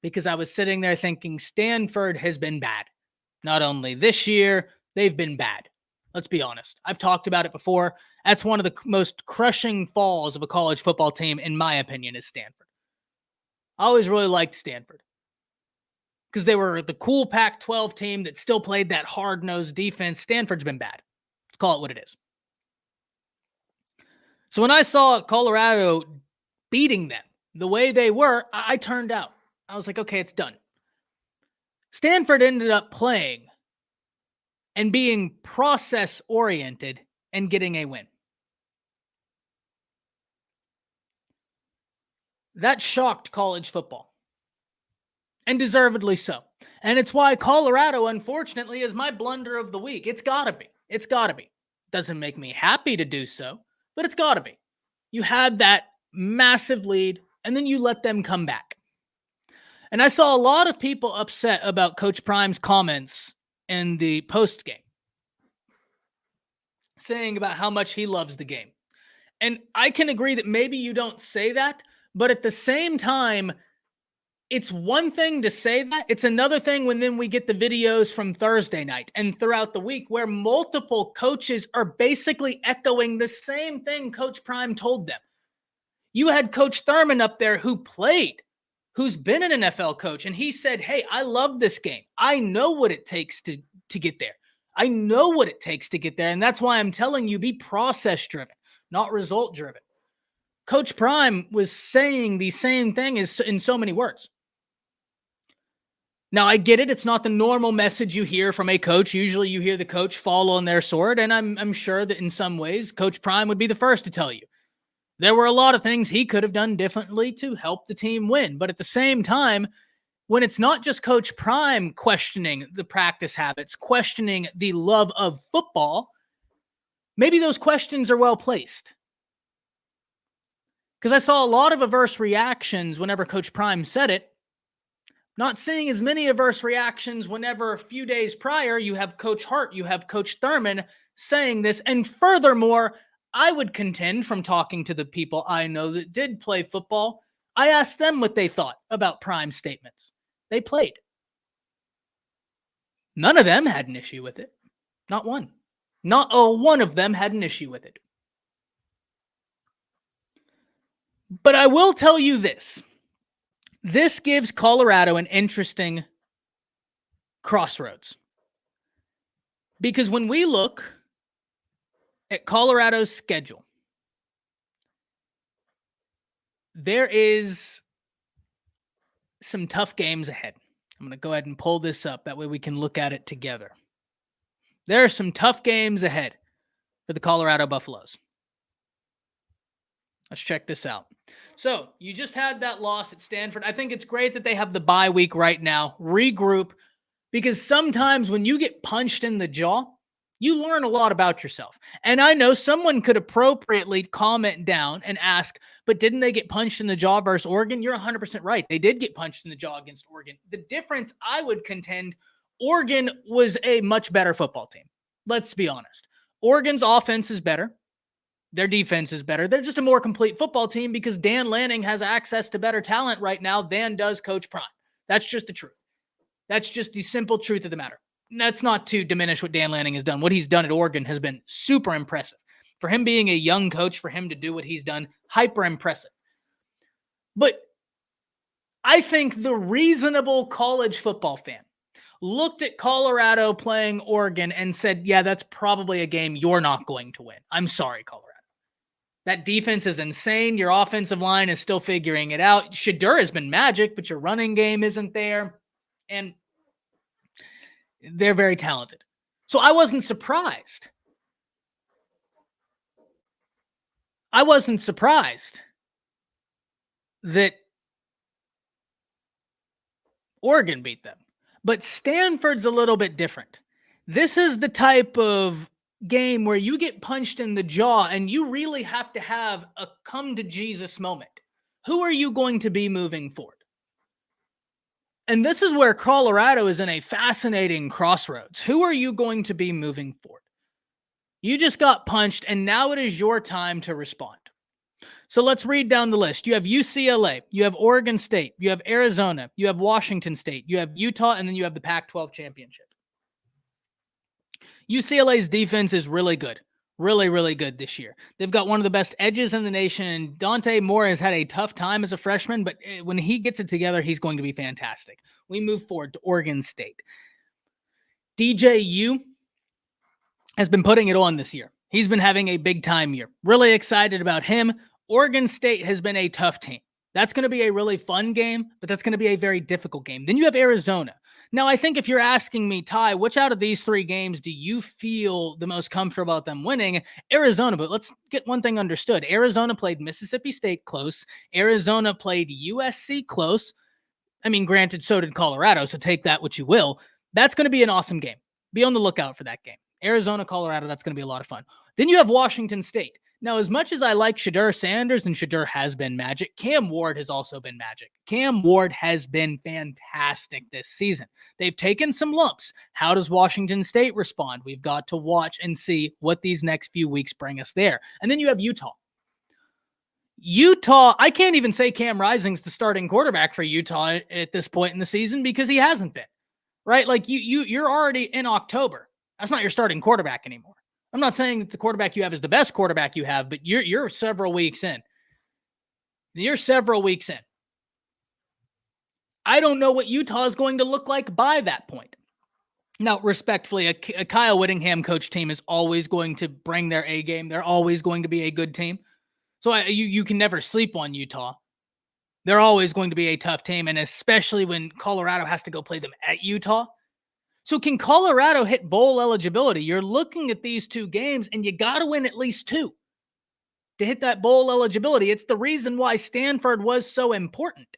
because I was sitting there thinking Stanford has been bad. Not only this year, they've been bad. Let's be honest. I've talked about it before. That's one of the most crushing falls of a college football team, in my opinion, is Stanford. I always really liked Stanford because they were the cool Pac-12 team that still played that hard-nosed defense. Stanford's been bad. Let's call it what it is. So when I saw Colorado beating them the way they were, I turned out. I was like, okay, it's done. Stanford ended up playing and being process-oriented and getting a win. That shocked college football, and deservedly so. And it's why Colorado, unfortunately, is my blunder of the week. It's got to be. It's got to be. Doesn't make me happy to do so, but it's got to be. You had that massive lead, and then you let them come back. And I saw a lot of people upset about Coach Prime's comments in the post game, saying about how much he loves the game. And I can agree that maybe you don't say that, but at the same time, it's one thing to say that. It's another thing when then we get the videos from Thursday night and throughout the week where multiple coaches are basically echoing the same thing Coach Prime told them. You had Coach Thurman up there who played, who's been an NFL coach, and he said, hey, I love this game. I know what it takes to get there. I know what it takes to get there, and that's why I'm telling you, be process-driven, not result-driven. Coach Prime was saying the same thing in so many words. Now, I get it. It's not the normal message you hear from a coach. Usually you hear the coach fall on their sword, and I'm sure that in some ways, Coach Prime would be the first to tell you. There were a lot of things he could have done differently to help the team win. But at the same time, when it's not just Coach Prime questioning the practice habits, questioning the love of football, maybe those questions are well placed. Because I saw a lot of averse reactions whenever Coach Prime said it. Not seeing as many averse reactions whenever a few days prior you have Coach Hart, you have Coach Thurman saying this. And furthermore, I would contend from talking to the people I know that did play football, I asked them what they thought about Prime's statements. They played. None of them had an issue with it. Not one. Not one of them had an issue with it. But I will tell you this. This gives Colorado an interesting crossroads. Because when we look at Colorado's schedule, there is some tough games ahead. I'm going to go ahead and pull this up. That way we can look at it together. There are some tough games ahead for the Colorado Buffaloes. Let's check this out. So you just had that loss at Stanford. I think it's great that they have the bye week right now. Regroup, because sometimes when you get punched in the jaw, you learn a lot about yourself. And I know someone could appropriately comment down and ask, but didn't they get punched in the jaw versus Oregon? You're 100% right. They did get punched in the jaw against Oregon. The difference, I would contend, Oregon was a much better football team. Let's be honest. Oregon's offense is better. Their defense is better. They're just a more complete football team because Dan Lanning has access to better talent right now than does Coach Prime. That's just the truth. That's just the simple truth of the matter. And that's not to diminish what Dan Lanning has done. What he's done at Oregon has been super impressive. For him being a young coach, for him to do what he's done, hyper impressive. But I think the reasonable college football fan looked at Colorado playing Oregon and said, yeah, that's probably a game you're not going to win. I'm sorry, Colorado. That defense is insane. Your offensive line is still figuring it out. Shedeur has been magic, but your running game isn't there. And they're very talented. So I wasn't surprised. I wasn't surprised that Oregon beat them. But Stanford's a little bit different. This is the type of game where you get punched in the jaw and you really have to have a come to Jesus moment. Who are you going to be moving forward? And this is where Colorado is in a fascinating crossroads. Who are you going to be moving forward? You just got punched, and now it is your time to respond. So let's read down the list. You have UCLA, you have Oregon State, you have Arizona, you have Washington State, you have Utah, and then you have the Pac-12 championship. UCLA's defense is really good. Really, really good this year. They've got one of the best edges in the nation, and Dante Moore has had a tough time as a freshman, but when he gets it together, he's going to be fantastic. We move forward to Oregon State. DJU has been putting it on this year. He's been having a big-time year. Really excited about him. Oregon State has been a tough team. That's going to be a really fun game, but that's going to be a very difficult game. Then you have Arizona. Now, I think if you're asking me, Ty, which out of these 3 games do you feel the most comfortable about them winning? Arizona, but let's get one thing understood. Arizona played Mississippi State close. Arizona played USC close. I mean, granted, so did Colorado, so take that what you will. That's going to be an awesome game. Be on the lookout for that game. Arizona, Colorado, that's going to be a lot of fun. Then you have Washington State. Now, as much as I like Shedeur Sanders, and Shedeur has been magic, Cam Ward has also been magic. Cam Ward has been fantastic this season. They've taken some lumps. How does Washington State respond? We've got to watch and see what these next few weeks bring us there. And then you have Utah. Utah, I can't even say Cam Rising's the starting quarterback for Utah at this point in the season because he hasn't been, right? Like you're already in October. That's not your starting quarterback anymore. I'm not saying that the quarterback you have is the best quarterback you have, but you're several weeks in. You're several weeks in. I don't know what Utah is going to look like by that point. Now, respectfully, a Kyle Whittingham coach team is always going to bring their A game. They're always going to be a good team. So you can never sleep on Utah. They're always going to be a tough team, and especially when Colorado has to go play them at Utah. So can Colorado hit bowl eligibility? You're looking at these 2 games, and you got to win at least 2 to hit that bowl eligibility. It's the reason why Stanford was so important.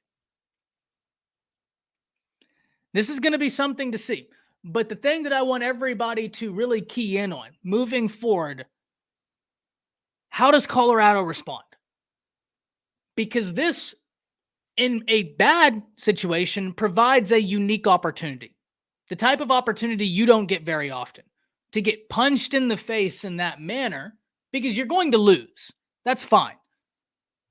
This is going to be something to see. But the thing that I want everybody to really key in on moving forward, how does Colorado respond? Because this, in a bad situation, provides a unique opportunity. The type of opportunity you don't get very often. To get punched in the face in that manner, because you're going to lose. That's fine.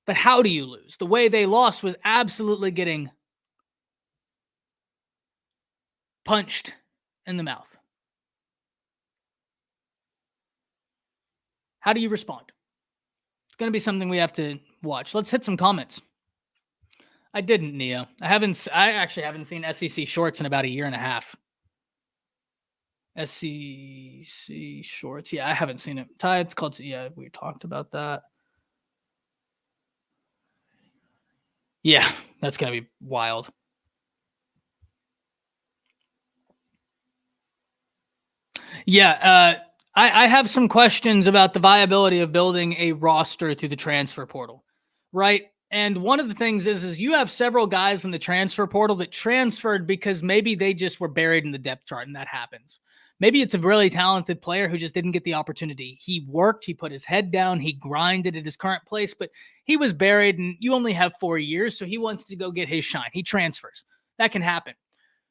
But how do you lose? The way they lost was absolutely getting punched in the mouth. How do you respond? It's going to be something we have to watch. Let's hit some comments. I didn't, Neo. I actually haven't seen SEC shorts in about a year and a half. SEC shorts. Yeah, I haven't seen it. Ty, it's called. Yeah, we talked about that. Yeah, that's going to be wild. Yeah, I have some questions about the viability of building a roster through the transfer portal, right? And one of the things is you have several guys in the transfer portal that transferred because maybe they just were buried in the depth chart, and that happens. Maybe it's a really talented player who just didn't get the opportunity. He worked, he put his head down, he grinded at his current place, but he was buried, and you only have 4 years, so he wants to go get his shine. He transfers. That can happen.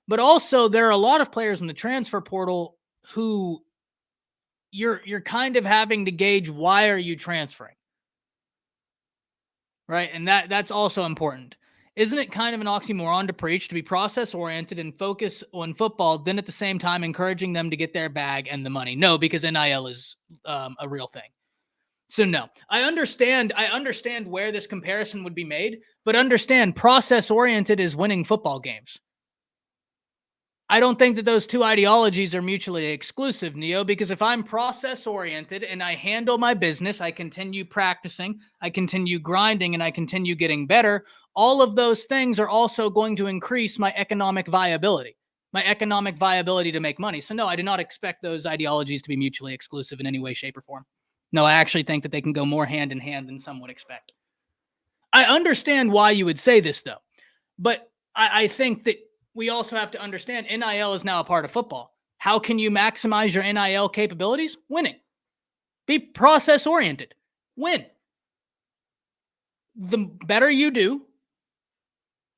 But also, there are a lot of players in the transfer portal who you're kind of having to gauge, why are you transferring? Right? And that's also important. Isn't it kind of an oxymoron to preach to be process-oriented and focus on football, then at the same time encouraging them to get their bag and the money? No, because NIL is a real thing. So no, I understand where this comparison would be made, but understand process-oriented is winning football games. I don't think that those 2 ideologies are mutually exclusive, Neo, because if I'm process-oriented and I handle my business, I continue practicing, I continue grinding, and I continue getting better, all of those things are also going to increase my economic viability to make money. So no, I do not expect those ideologies to be mutually exclusive in any way, shape, or form. No, I actually think that they can go more hand in hand than some would expect. I understand why you would say this, though, but I think that we also have to understand NIL is now a part of football. How can you maximize your NIL capabilities? Winning. Be process-oriented. Win. The better you do,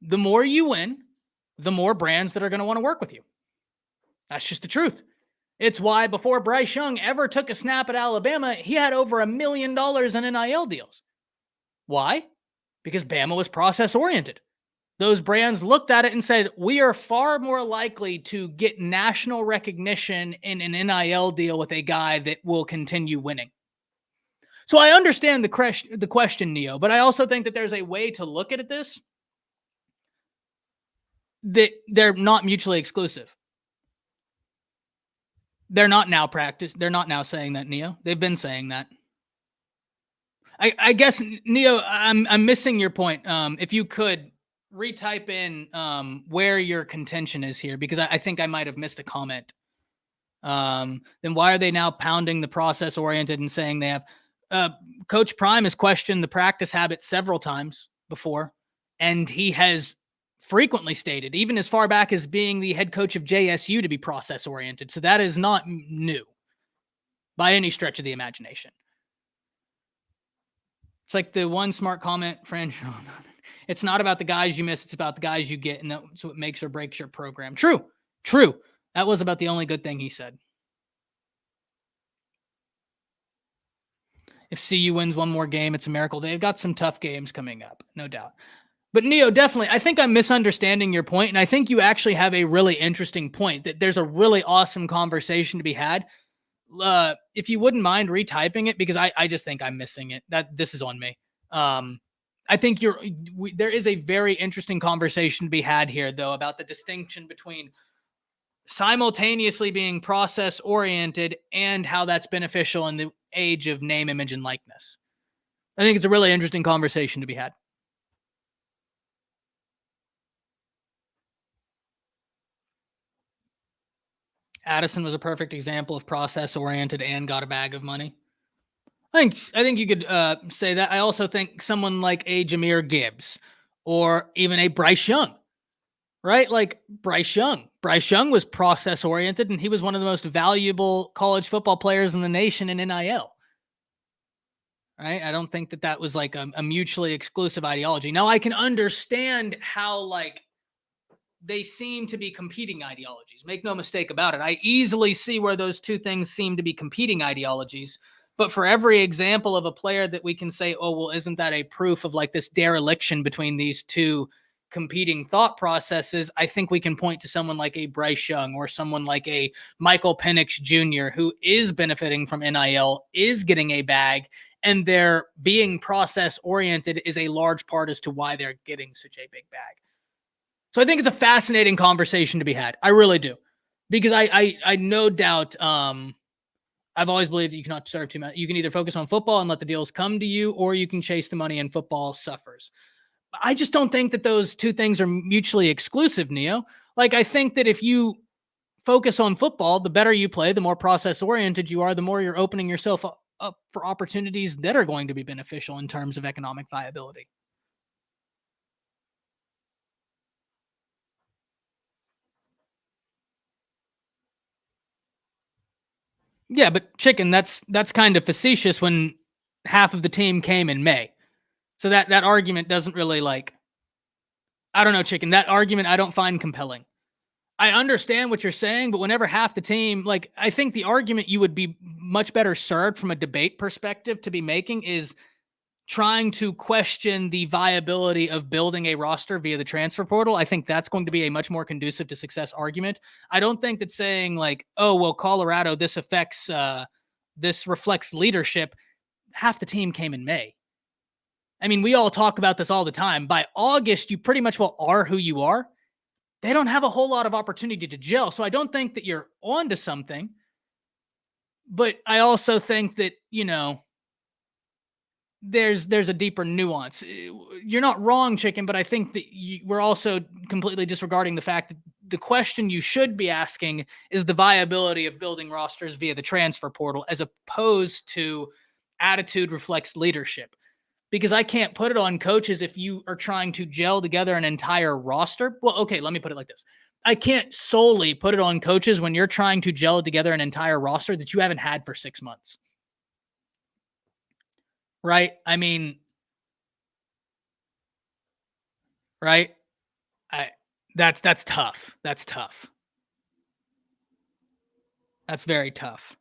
the more you win, the more brands that are going to want to work with you. That's just the truth. It's why before Bryce Young ever took a snap at Alabama, he had over $1 million in NIL deals. Why? Because Bama was process-oriented. Those brands looked at it and said, we are far more likely to get national recognition in an NIL deal with a guy that will continue winning. So I understand the question, Neo, but I also think that there's a way to look at this that they're not mutually exclusive. They're not now saying that, Neo. They've been saying that. I guess, Neo, I'm missing your point. If you could retype in where your contention is here, because I think I might have missed a comment. Then why are they now pounding the process oriented and saying they have Coach Prime has questioned the practice habits several times before, and he has frequently stated, even as far back as being the head coach of JSU, to be process oriented. So that is not new by any stretch of the imagination. It's like the one smart comment, French. It's not about the guys you miss. It's about the guys you get. And that's what makes or breaks your program. True. That was about the only good thing he said. If CU wins one more game, it's a miracle. They've got some tough games coming up, no doubt. But Neo, definitely, I think I'm misunderstanding your point, and I think you actually have a really interesting point, that there's a really awesome conversation to be had. If you wouldn't mind retyping it, because I just think I'm missing it. That this is on me. I think there is a very interesting conversation to be had here, though, about the distinction between simultaneously being process oriented and how that's beneficial in the age of name, image, and likeness. I think it's a really interesting conversation to be had. Addison was a perfect example of process oriented and got a bag of money. I think you could say that. I also think someone like a Jahmyr Gibbs or even a Bryce Young, right? Like Bryce Young. Bryce Young was process oriented, and he was one of the most valuable college football players in the nation in NIL. Right? I don't think that was like a mutually exclusive ideology. Now, I can understand how like they seem to be competing ideologies. Make no mistake about it. I easily see where those two things seem to be competing ideologies. But for every example of a player that we can say, oh, well, isn't that a proof of like this dereliction between these two competing thought processes? I think we can point to someone like a Bryce Young or someone like a Michael Penix Jr., who is benefiting from NIL, is getting a bag, and their being process oriented is a large part as to why they're getting such a big bag. So I think it's a fascinating conversation to be had. I really do, because I no doubt, I've always believed that you cannot serve too much. You can either focus on football and let the deals come to you, or you can chase the money and football suffers. I just don't think that those two things are mutually exclusive, Neo. Like, I think that if you focus on football, the better you play, the more process oriented you are, the more you're opening yourself up for opportunities that are going to be beneficial in terms of economic viability. Yeah, but Chicken, that's kind of facetious when half of the team came in May. So that argument doesn't really like, I don't know, Chicken. That argument I don't find compelling. I understand what you're saying, but whenever half the team, like, I think the argument you would be much better served from a debate perspective to be making is trying to question the viability of building a roster via the transfer portal. I think that's going to be a much more conducive to success argument. I don't think that saying like, oh, well, Colorado, this reflects leadership. Half the team came in May. I mean, we all talk about this all the time. By August, you pretty much are who you are. They don't have a whole lot of opportunity to gel. So I don't think that you're onto something. But I also think that, there's a deeper nuance. You're not wrong, Chicken, but I think that we're also completely disregarding the fact that the question you should be asking is the viability of building rosters via the transfer portal, as opposed to attitude reflects leadership. Because I can't put it on coaches if you are trying to gel together an entire roster. Well, okay, let me put it like this. I can't solely put it on coaches when you're trying to gel together an entire roster that you haven't had for 6 months. Right? I mean, right? That's tough. That's tough. That's very tough.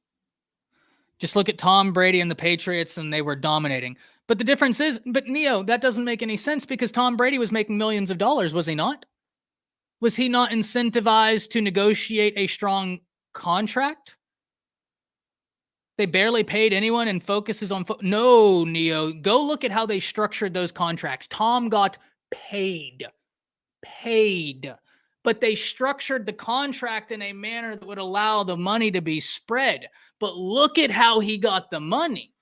Just look at Tom Brady and the Patriots, and they were dominating. But the difference is, Neo, that doesn't make any sense, because Tom Brady was making millions of dollars, was he not? Was he not incentivized to negotiate a strong contract? They barely paid anyone and focuses on no, Neo. Go look at how they structured those contracts. Tom got paid. But they structured the contract in a manner that would allow the money to be spread. But look at how he got the money.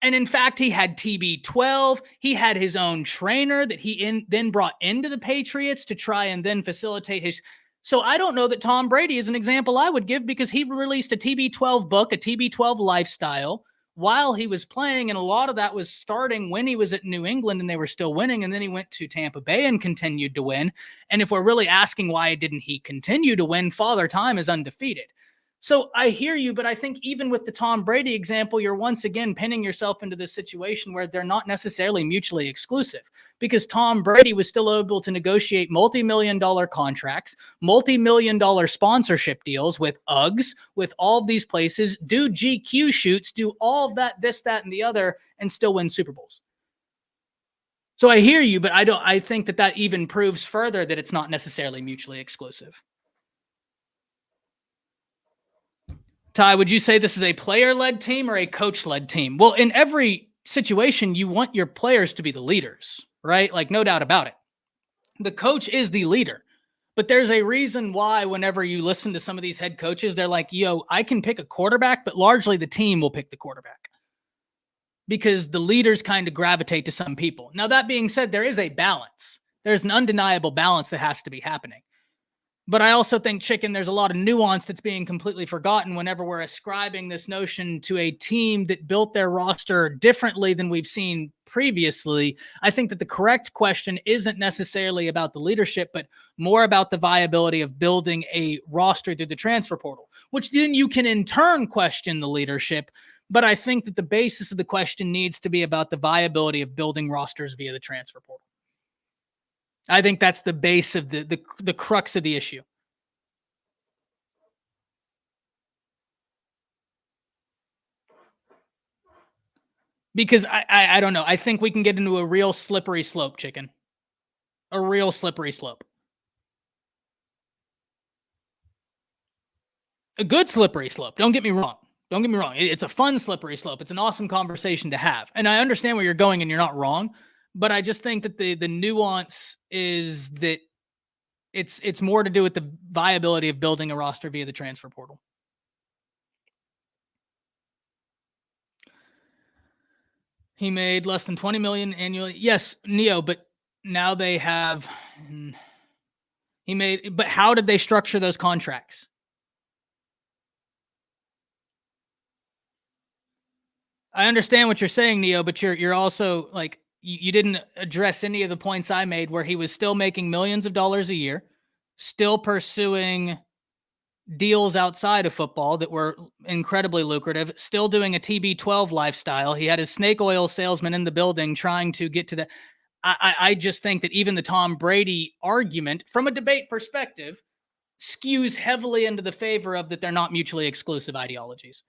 And in fact, he had TB12. He had his own trainer that he then brought into the Patriots to try and then facilitate his. So I don't know that Tom Brady is an example I would give, because he released a TB12 book, a TB12 lifestyle, while he was playing. And a lot of that was starting when he was at New England and they were still winning. And then he went to Tampa Bay and continued to win. And if we're really asking why didn't he continue to win, Father Time is undefeated. So I hear you, but I think even with the Tom Brady example, you're once again pinning yourself into this situation where they're not necessarily mutually exclusive, because Tom Brady was still able to negotiate multi-million-dollar contracts, multi-million-dollar sponsorship deals with Uggs, with all of these places, do GQ shoots, do all of that, this, that, and the other, and still win Super Bowls. So I hear you, but I think that even proves further that it's not necessarily mutually exclusive. Ty, would you say this is a player-led team or a coach-led team? Well, in every situation, you want your players to be the leaders, right? Like, no doubt about it. The coach is the leader. But there's a reason why whenever you listen to some of these head coaches, they're like, yo, I can pick a quarterback, but largely the team will pick the quarterback, because the leaders kind of gravitate to some people. Now, that being said, there is a balance. There's an undeniable balance that has to be happening. But I also think, Chicken, there's a lot of nuance that's being completely forgotten whenever we're ascribing this notion to a team that built their roster differently than we've seen previously. I think that the correct question isn't necessarily about the leadership, but more about the viability of building a roster through the transfer portal, which then you can in turn question the leadership. But I think that the basis of the question needs to be about the viability of building rosters via the transfer portal. I think that's the base of the crux of the issue. Because I don't know. I think we can get into a real slippery slope, Chicken. A real slippery slope. A good slippery slope. Don't get me wrong. Don't get me wrong. It's a fun slippery slope. It's an awesome conversation to have. And I understand where you're going and you're not wrong. But I just think that the nuance is that it's more to do with the viability of building a roster via the transfer portal. He made less than $20 million annually. Yes, Neo, but now they have. But how did they structure those contracts? I understand what you're saying, Neo, but you're also like, you didn't address any of the points I made where he was still making millions of dollars a year, still pursuing deals outside of football that were incredibly lucrative, still doing a TB12 lifestyle. He had his snake oil salesman in the building trying to get to the. I just think that even the Tom Brady argument, from a debate perspective, skews heavily into the favor of that they're not mutually exclusive ideologies.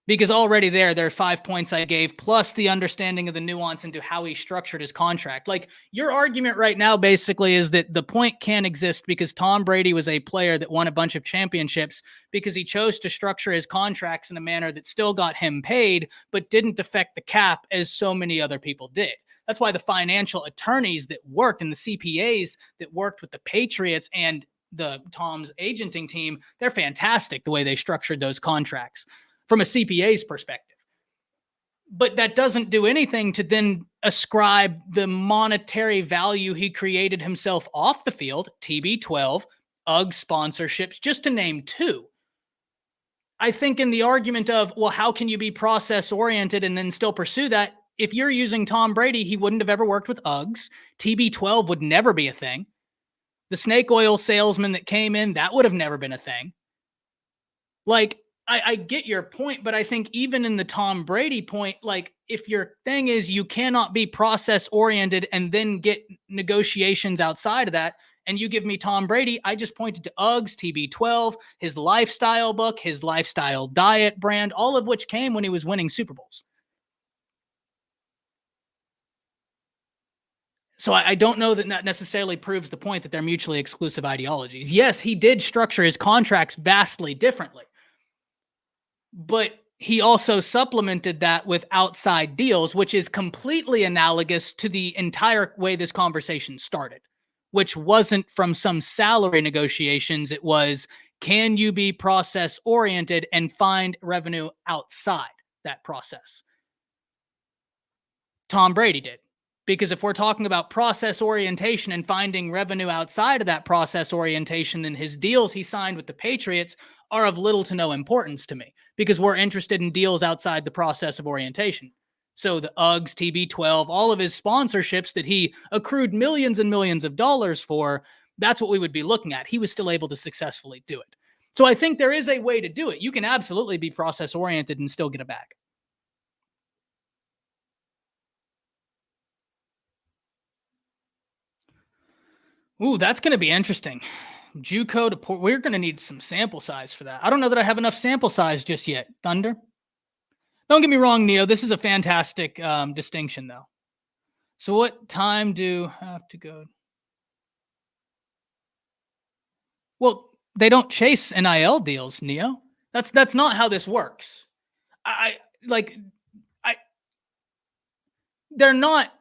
Because already there are 5 points I gave, plus the understanding of the nuance into how he structured his contract. Like, your argument right now basically is that the point can't exist because Tom Brady was a player that won a bunch of championships because he chose to structure his contracts in a manner that still got him paid, but didn't affect the cap as so many other people did. That's why the financial attorneys that worked and the CPAs that worked with the Patriots and the Tom's agenting team, they're fantastic the way they structured those contracts from a CPA's perspective. But that doesn't do anything to then ascribe the monetary value he created himself off the field, TB12, UGG sponsorships, just to name two. I think in the argument of, well, how can you be process-oriented and then still pursue that? If you're using Tom Brady, he wouldn't have ever worked with UGGs. TB12 would never be a thing. The snake oil salesman that came in, that would have never been a thing. Like, I get your point, but I think even in the Tom Brady point, like, if your thing is you cannot be process-oriented and then get negotiations outside of that, and you give me Tom Brady, I just pointed to UGGs, TB12, his lifestyle book, his lifestyle diet brand, all of which came when he was winning Super Bowls. So I don't know that necessarily proves the point that they're mutually exclusive ideologies. Yes, he did structure his contracts vastly differently, but he also supplemented that with outside deals, which is completely analogous to the entire way this conversation started, which wasn't from some salary negotiations. It was, can you be process-oriented and find revenue outside that process? Tom Brady did. Because if we're talking about process orientation and finding revenue outside of that process orientation, then his deals he signed with the Patriots are of little to no importance to me because we're interested in deals outside the process of orientation. So the Uggs, TB12, all of his sponsorships that he accrued millions and millions of dollars for, that's what we would be looking at. He was still able to successfully do it. So I think there is a way to do it. You can absolutely be process oriented and still get a bag. Ooh, that's going to be interesting. JUCO to we're going to need some sample size for that. I don't know that I have enough sample size just yet. Thunder. Don't get me wrong, Neo. This is a fantastic distinction, though. So what time do I have to go? Well, they don't chase NIL deals, Neo. That's not how this works. They're not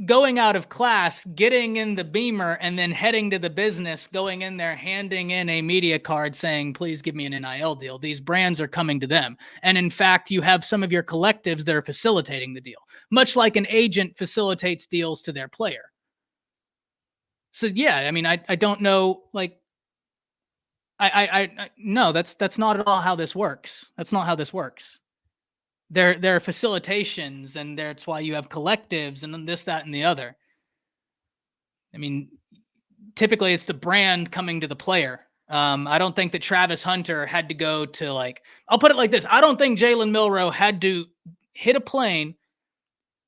going out of class, getting in the Beamer, and then heading to the business, going in there, handing in a media card saying, please give me an NIL deal. These brands are coming to them. And in fact, you have some of your collectives that are facilitating the deal, much like an agent facilitates deals to their player. So yeah, I mean, I don't know, like, no, that's not at all how this works. That's not how this works. There are facilitations, and that's why you have collectives and then this, that, and the other. I mean, typically it's the brand coming to the player. I don't think that Travis Hunter had to go to, like, I'll put it like this. I don't think Jalen Milroe had to hit a plane,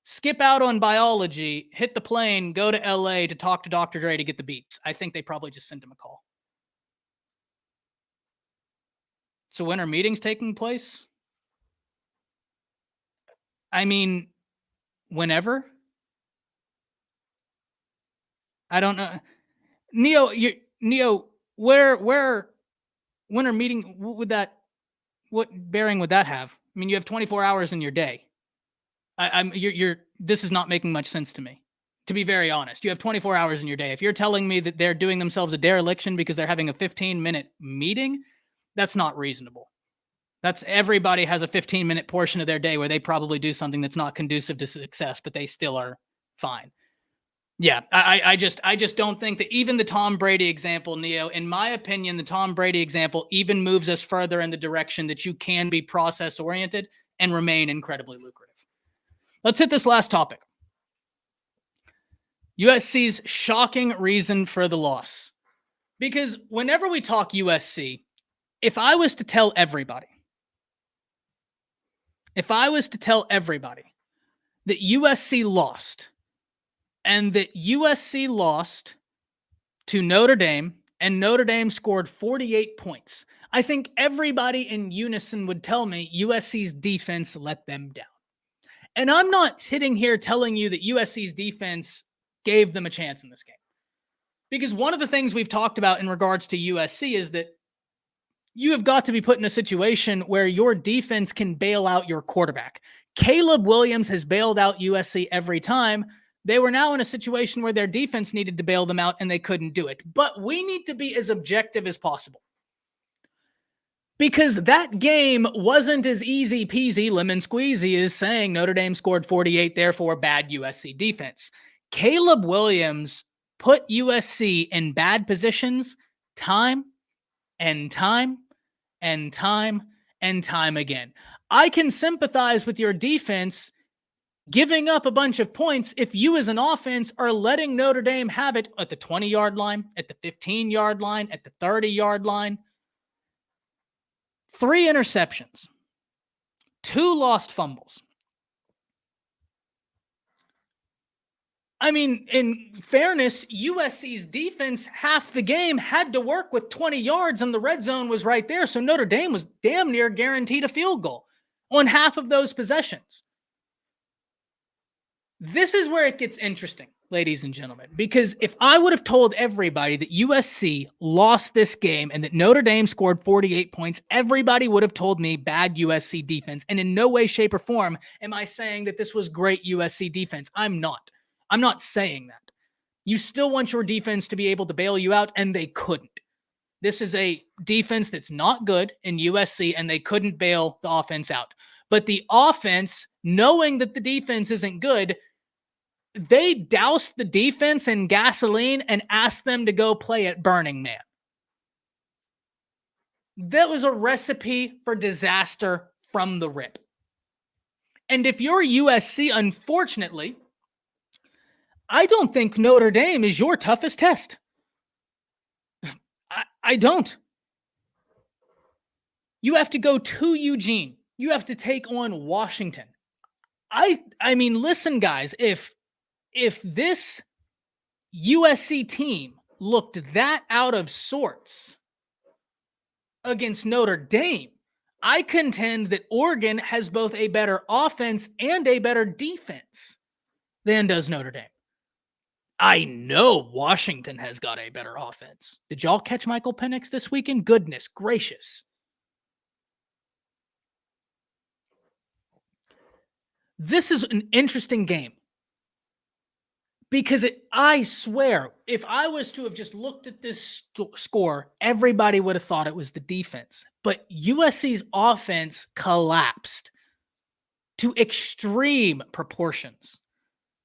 skip out on biology, hit the plane, go to LA to talk to Dr. Dre to get the beats. I think they probably just sent him a call. So when are meetings taking place? I mean, whenever. I don't know. Neo, when are meeting, what bearing would that have? I mean, you have 24 hours in your day. This is not making much sense to me, to be very honest. You have 24 hours in your day. If you're telling me that they're doing themselves a dereliction because they're having a 15-minute meeting, that's not reasonable. That's everybody has a 15-minute portion of their day where they probably do something that's not conducive to success, but they still are fine. Yeah, I just don't think that even the Tom Brady example, Neo, in my opinion, the Tom Brady example even moves us further in the direction that you can be process-oriented and remain incredibly lucrative. Let's hit this last topic. USC's shocking reason for the loss. Because whenever we talk USC, if I was to tell everybody that USC lost, and that USC lost to Notre Dame, and Notre Dame scored 48 points, I think everybody in unison would tell me USC's defense let them down. And I'm not sitting here telling you that USC's defense gave them a chance in this game. Because one of the things we've talked about in regards to USC is that you have got to be put in a situation where your defense can bail out your quarterback. Caleb Williams has bailed out USC every time. They were now in a situation where their defense needed to bail them out and they couldn't do it. But we need to be as objective as possible. Because that game wasn't as easy peasy lemon squeezy as saying Notre Dame scored 48, therefore bad USC defense. Caleb Williams put USC in bad positions time and time and time and time again. I can sympathize with your defense giving up a bunch of points if you as an offense are letting Notre Dame have it at the 20-yard line, at the 15-yard line, at the 30-yard line. 3 interceptions, 2 lost fumbles. I mean, in fairness, USC's defense half the game had to work with 20 yards and the red zone was right there. So Notre Dame was damn near guaranteed a field goal on half of those possessions. This is where it gets interesting, ladies and gentlemen, because if I would have told everybody that USC lost this game and that Notre Dame scored 48 points, everybody would have told me bad USC defense. And in no way, shape, or form am I saying that this was great USC defense. I'm not saying that. You still want your defense to be able to bail you out, and they couldn't. This is a defense that's not good in USC, and they couldn't bail the offense out. But the offense, knowing that the defense isn't good, They doused the defense in gasoline and asked them to go play at Burning Man. That was a recipe for disaster from the rip. And if you're USC, unfortunately, I don't think Notre Dame is your toughest test. I don't. You have to go to Eugene. You have to take on Washington. I mean, listen, guys, if this USC team looked that out of sorts against Notre Dame, I contend that Oregon has both a better offense and a better defense than does Notre Dame. I know Washington has got a better offense. Did y'all catch Michael Penix this weekend? Goodness gracious. This is an interesting game because I swear, if I was to have just looked at this score, everybody would have thought it was the defense. But USC's offense collapsed to extreme proportions.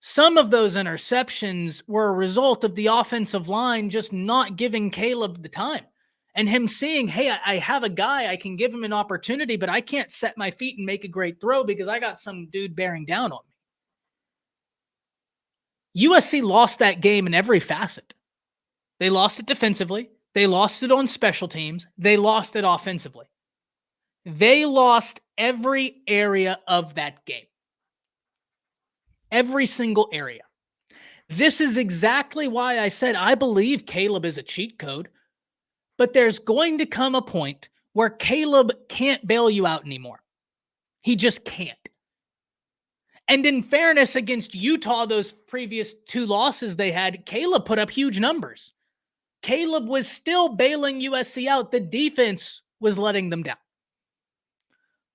Some of those interceptions were a result of the offensive line just not giving Caleb the time and him seeing, hey, I have a guy, I can give him an opportunity, but I can't set my feet and make a great throw because I got some dude bearing down on me. USC lost that game in every facet. They lost it defensively. They lost it on special teams. They lost it offensively. They lost every area of that game. Every single area. This is exactly why I said I believe Caleb is a cheat code, but there's going to come a point where Caleb can't bail you out anymore. He just can't. And in fairness, against Utah, those previous two losses they had, Caleb put up huge numbers. Caleb was still bailing USC out. The defense was letting them down.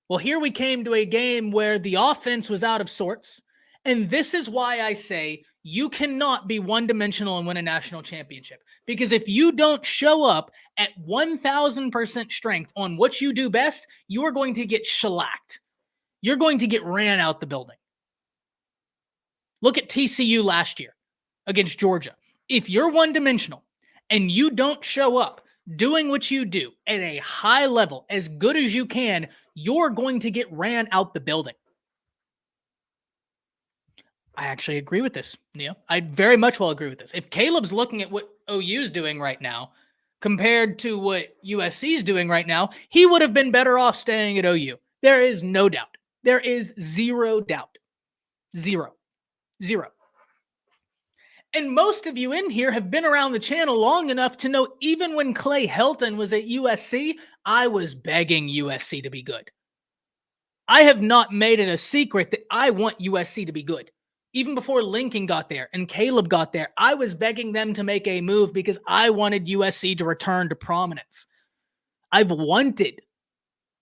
Well, here we came to a game where the offense was out of sorts. And this is why I say you cannot be one-dimensional and win a national championship. Because if you don't show up at 1,000% strength on what you do best, you are going to get shellacked. You're going to get ran out the building. Look at TCU last year against Georgia. If you're one-dimensional and you don't show up doing what you do at a high level, as good as you can, you're going to get ran out the building. I actually agree with this, Neil. I very much will agree with this. If Caleb's looking at what OU's doing right now compared to what USC's doing right now, he would have been better off staying at OU. There is no doubt. There is zero doubt. Zero. And most of you in here have been around the channel long enough to know even when Clay Helton was at USC, I was begging USC to be good. I have not made it a secret that I want USC to be good. Even before Lincoln got there and Caleb got there, I was begging them to make a move because I wanted USC to return to prominence. I've wanted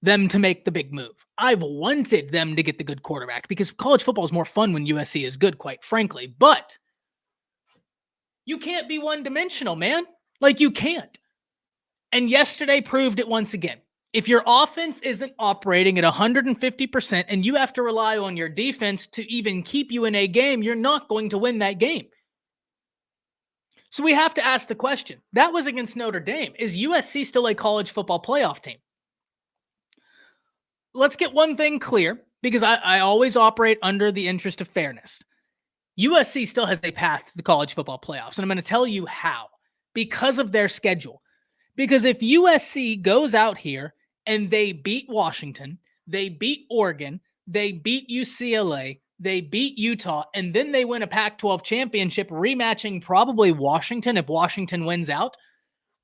them to make the big move. I've wanted them to get the good quarterback because college football is more fun when USC is good, quite frankly. But you can't be one-dimensional, man. Like, you can't. And yesterday proved it once again. If your offense isn't operating at 150% and you have to rely on your defense to even keep you in a game, you're not going to win that game. So we have to ask the question. That was against Notre Dame. Is USC still a college football playoff team? Let's get one thing clear, because I always operate under the interest of fairness. USC still has a path to the college football playoffs, and I'm going to tell you how. Because of their schedule. Because if USC goes out here and they beat Washington, they beat Oregon, they beat UCLA, they beat Utah, and then they win a Pac-12 championship, rematching probably Washington if Washington wins out,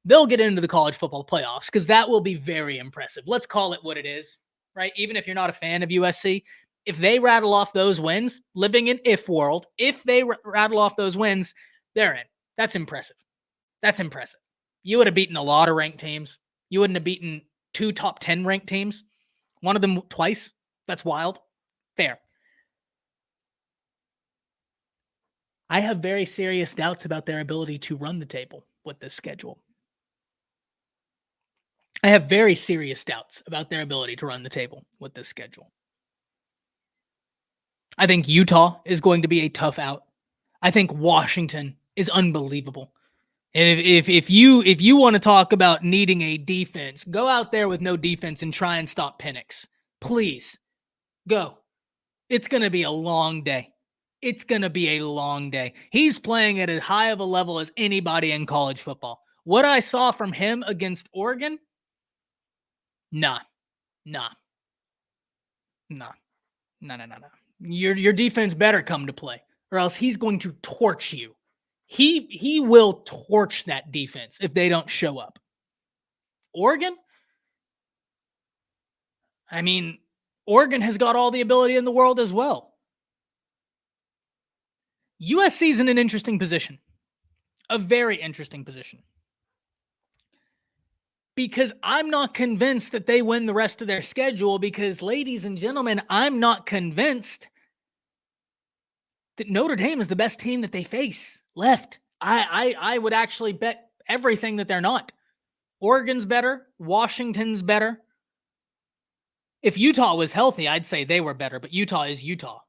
they'll get into the college football playoffs because that will be very impressive. Let's call it what it is, right? Even if you're not a fan of USC, if they rattle off those wins, living in if world, if they rattle off those wins, they're in. That's impressive. That's impressive. You would have beaten a lot of ranked teams. You wouldn't have beaten 2 top 10 ranked teams. One of them twice. That's wild. Fair. I have very serious doubts about their ability to run the table with this schedule. I have very serious doubts about their ability to run the table with this schedule. I think Utah is going to be a tough out. I think Washington is unbelievable. And if you want to talk about needing a defense, go out there with no defense and try and stop Penix. Please, go. It's going to be a long day. It's going to be a long day. He's playing at as high of a level as anybody in college football. What I saw from him against Oregon, nah. Your defense better come to play, or else he's going to torch you. He will torch that defense if they don't show up. Oregon? I mean, Oregon has got all the ability in the world as well. USC's in an interesting position. A very interesting position. Because I'm not convinced that they win the rest of their schedule because, ladies and gentlemen, I'm not convinced that Notre Dame is the best team that they face left. I would actually bet everything that they're not. Oregon's better. Washington's better. If Utah was healthy, I'd say they were better, but Utah is Utah.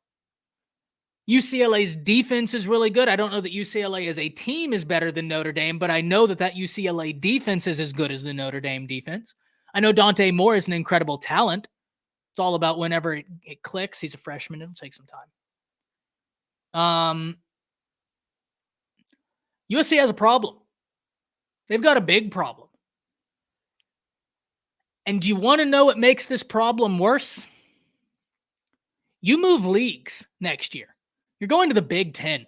UCLA's defense is really good. I don't know that UCLA as a team is better than Notre Dame, but I know that UCLA defense is as good as the Notre Dame defense. I know Dante Moore is an incredible talent. It's all about whenever it clicks. He's a freshman. It'll take some time. USC has a problem. They've got a big problem. And do you want to know what makes this problem worse? You move leagues next year. You're going to the Big Ten.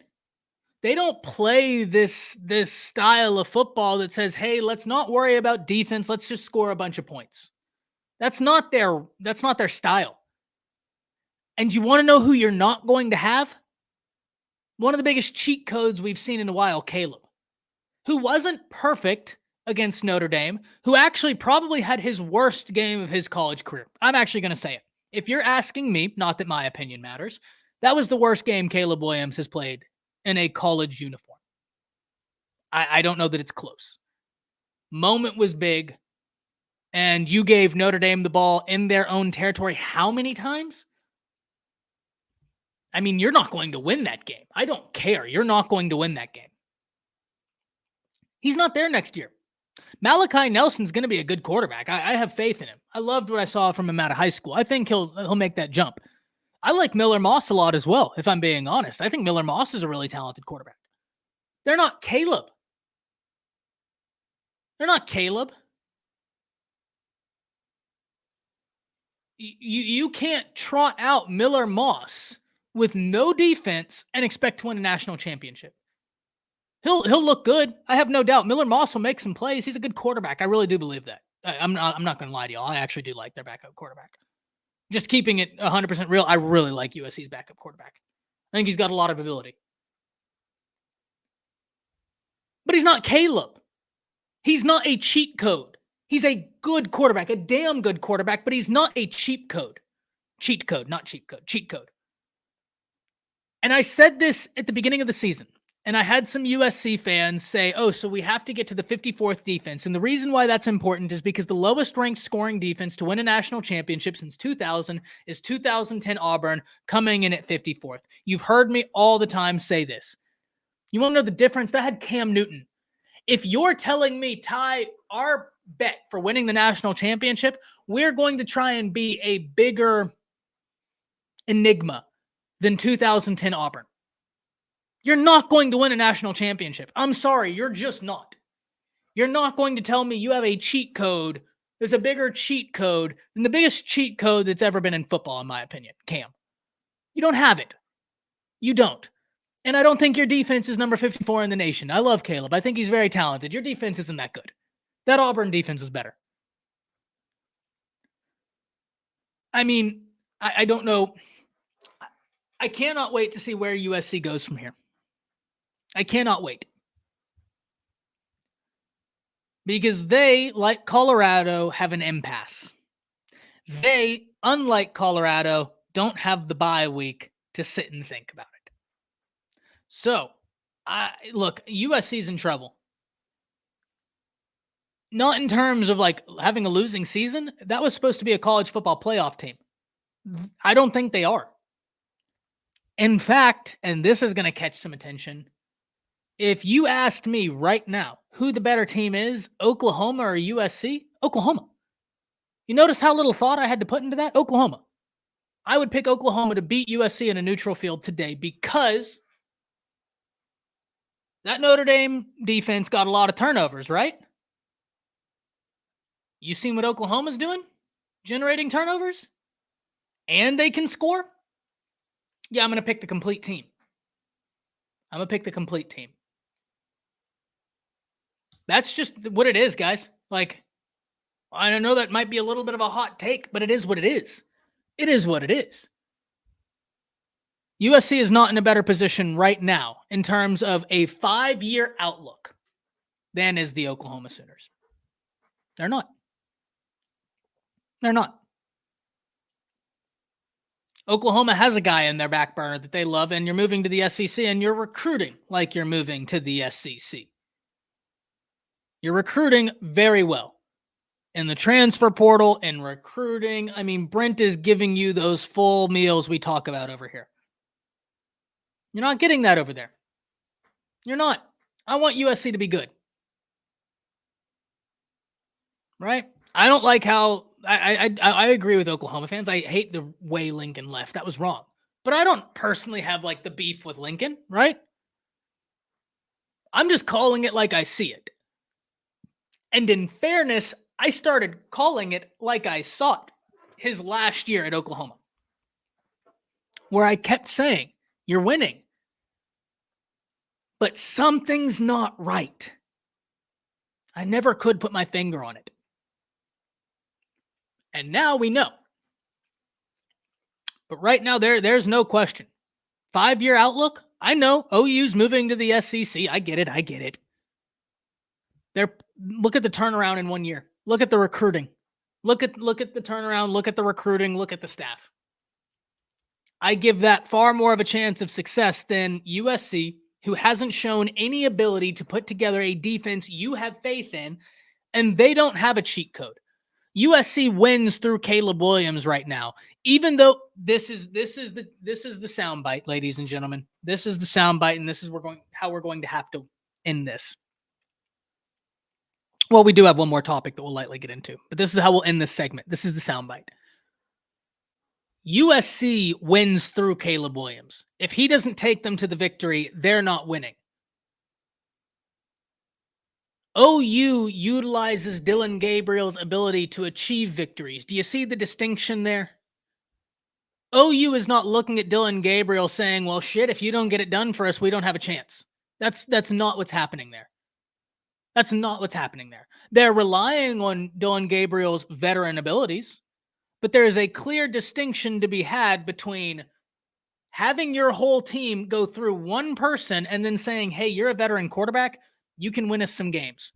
They don't play this style of football that says, hey, let's not worry about defense. Let's just score a bunch of points. That's not their style. And you want to know who you're not going to have? One of the biggest cheat codes we've seen in a while, Caleb, who wasn't perfect against Notre Dame, who actually probably had his worst game of his college career. I'm actually going to say it. If you're asking me, not that my opinion matters, that was the worst game Caleb Williams has played in a college uniform. I don't know that it's close. Moment was big, and you gave Notre Dame the ball in their own territory how many times? I mean, you're not going to win that game. I don't care. You're not going to win that game. He's not there next year. Malachi Nelson's going to be a good quarterback. I have faith in him. I loved what I saw from him out of high school. I think he'll make that jump. I like Miller Moss a lot as well, if I'm being honest. I think Miller Moss is a really talented quarterback. They're not Caleb. They're not Caleb. You can't trot out Miller Moss with no defense and expect to win a national championship. He'll look good. I have no doubt. Miller Moss will make some plays. He's a good quarterback. I really do believe that. I'm not going to lie to y'all. I actually do like their backup quarterback. Just keeping it 100% real, I really like USC's backup quarterback. I think he's got a lot of ability. But he's not Caleb. He's not a cheat code. He's a good quarterback, a damn good quarterback, but he's not a cheat code. Cheat code, not cheat code. Cheat code. And I said this at the beginning of the season. And I had some USC fans say, oh, so we have to get to the 54th defense. And the reason why that's important is because the lowest ranked scoring defense to win a national championship since 2000 is 2010 Auburn, coming in at 54th. You've heard me all the time say this. You want to know the difference? That had Cam Newton. If you're telling me, Ty, our bet for winning the national championship, we're going to try and be a bigger enigma than 2010 Auburn. You're not going to win a national championship. I'm sorry, you're just not. You're not going to tell me you have a cheat code that's a bigger cheat code than the biggest cheat code that's ever been in football, in my opinion, Cam. You don't have it. You don't. And I don't think your defense is number 54 in the nation. I love Caleb. I think he's very talented. Your defense isn't that good. That Auburn defense was better. I mean, I don't know. I cannot wait to see where USC goes from here. I cannot wait. Because they, like Colorado, have an impasse. They, unlike Colorado, don't have the bye week to sit and think about it. So, look, USC's in trouble. Not in terms of like having a losing season. That was supposed to be a college football playoff team. I don't think they are. In fact, and this is going to catch some attention, if you asked me right now who the better team is, Oklahoma or USC, Oklahoma. You notice how little thought I had to put into that? Oklahoma. I would pick Oklahoma to beat USC in a neutral field today because that Notre Dame defense got a lot of turnovers, right? You seen what Oklahoma's doing? Generating turnovers? And they can score? Yeah, I'm going to pick the complete team. I'm going to pick the complete team. That's just what it is, guys. Like, I know that might be a little bit of a hot take, but it is what it is. It is what it is. USC is not in a better position right now in terms of a 5-year outlook than is the Oklahoma Sooners. They're not. They're not. Oklahoma has a guy in their back burner that they love, and you're moving to the SEC, and you're recruiting like you're moving to the SEC. You're recruiting very well. In the transfer portal, in recruiting, I mean, Brent is giving you those full meals we talk about over here. You're not getting that over there. You're not. I want USC to be good. Right? I don't like how I agree with Oklahoma fans. I hate the way Lincoln left. That was wrong. But I don't personally have like the beef with Lincoln, right? I'm just calling it like I see it. And in fairness, I started calling it like I saw it his last year at Oklahoma, where I kept saying, you're winning, but something's not right. I never could put my finger on it. And now we know. But right now, there's no question. 5-year outlook, I know OU's moving to the SEC. I get it. Look at the turnaround in 1 year. Look at the recruiting. Look at the turnaround. Look at the recruiting. Look at the staff. I give that far more of a chance of success than USC, who hasn't shown any ability to put together a defense you have faith in, and they don't have a cheat code. USC wins through Caleb Williams right now, even though this is the soundbite, ladies and gentlemen. This is the soundbite, and this is how we're going to have to end this. Well, we do have one more topic that we'll lightly get into, but this is how we'll end this segment. This is the soundbite. USC wins through Caleb Williams. If he doesn't take them to the victory, they're not winning. OU utilizes Dillon Gabriel's ability to achieve victories. Do you see the distinction there? OU is not looking at Dillon Gabriel saying, well, shit, if you don't get it done for us, we don't have a chance. That's not what's happening there. That's not what's happening there. They're relying on Dillon Gabriel's veteran abilities, but there is a clear distinction to be had between having your whole team go through one person and then saying, hey, you're a veteran quarterback. You can win us some games.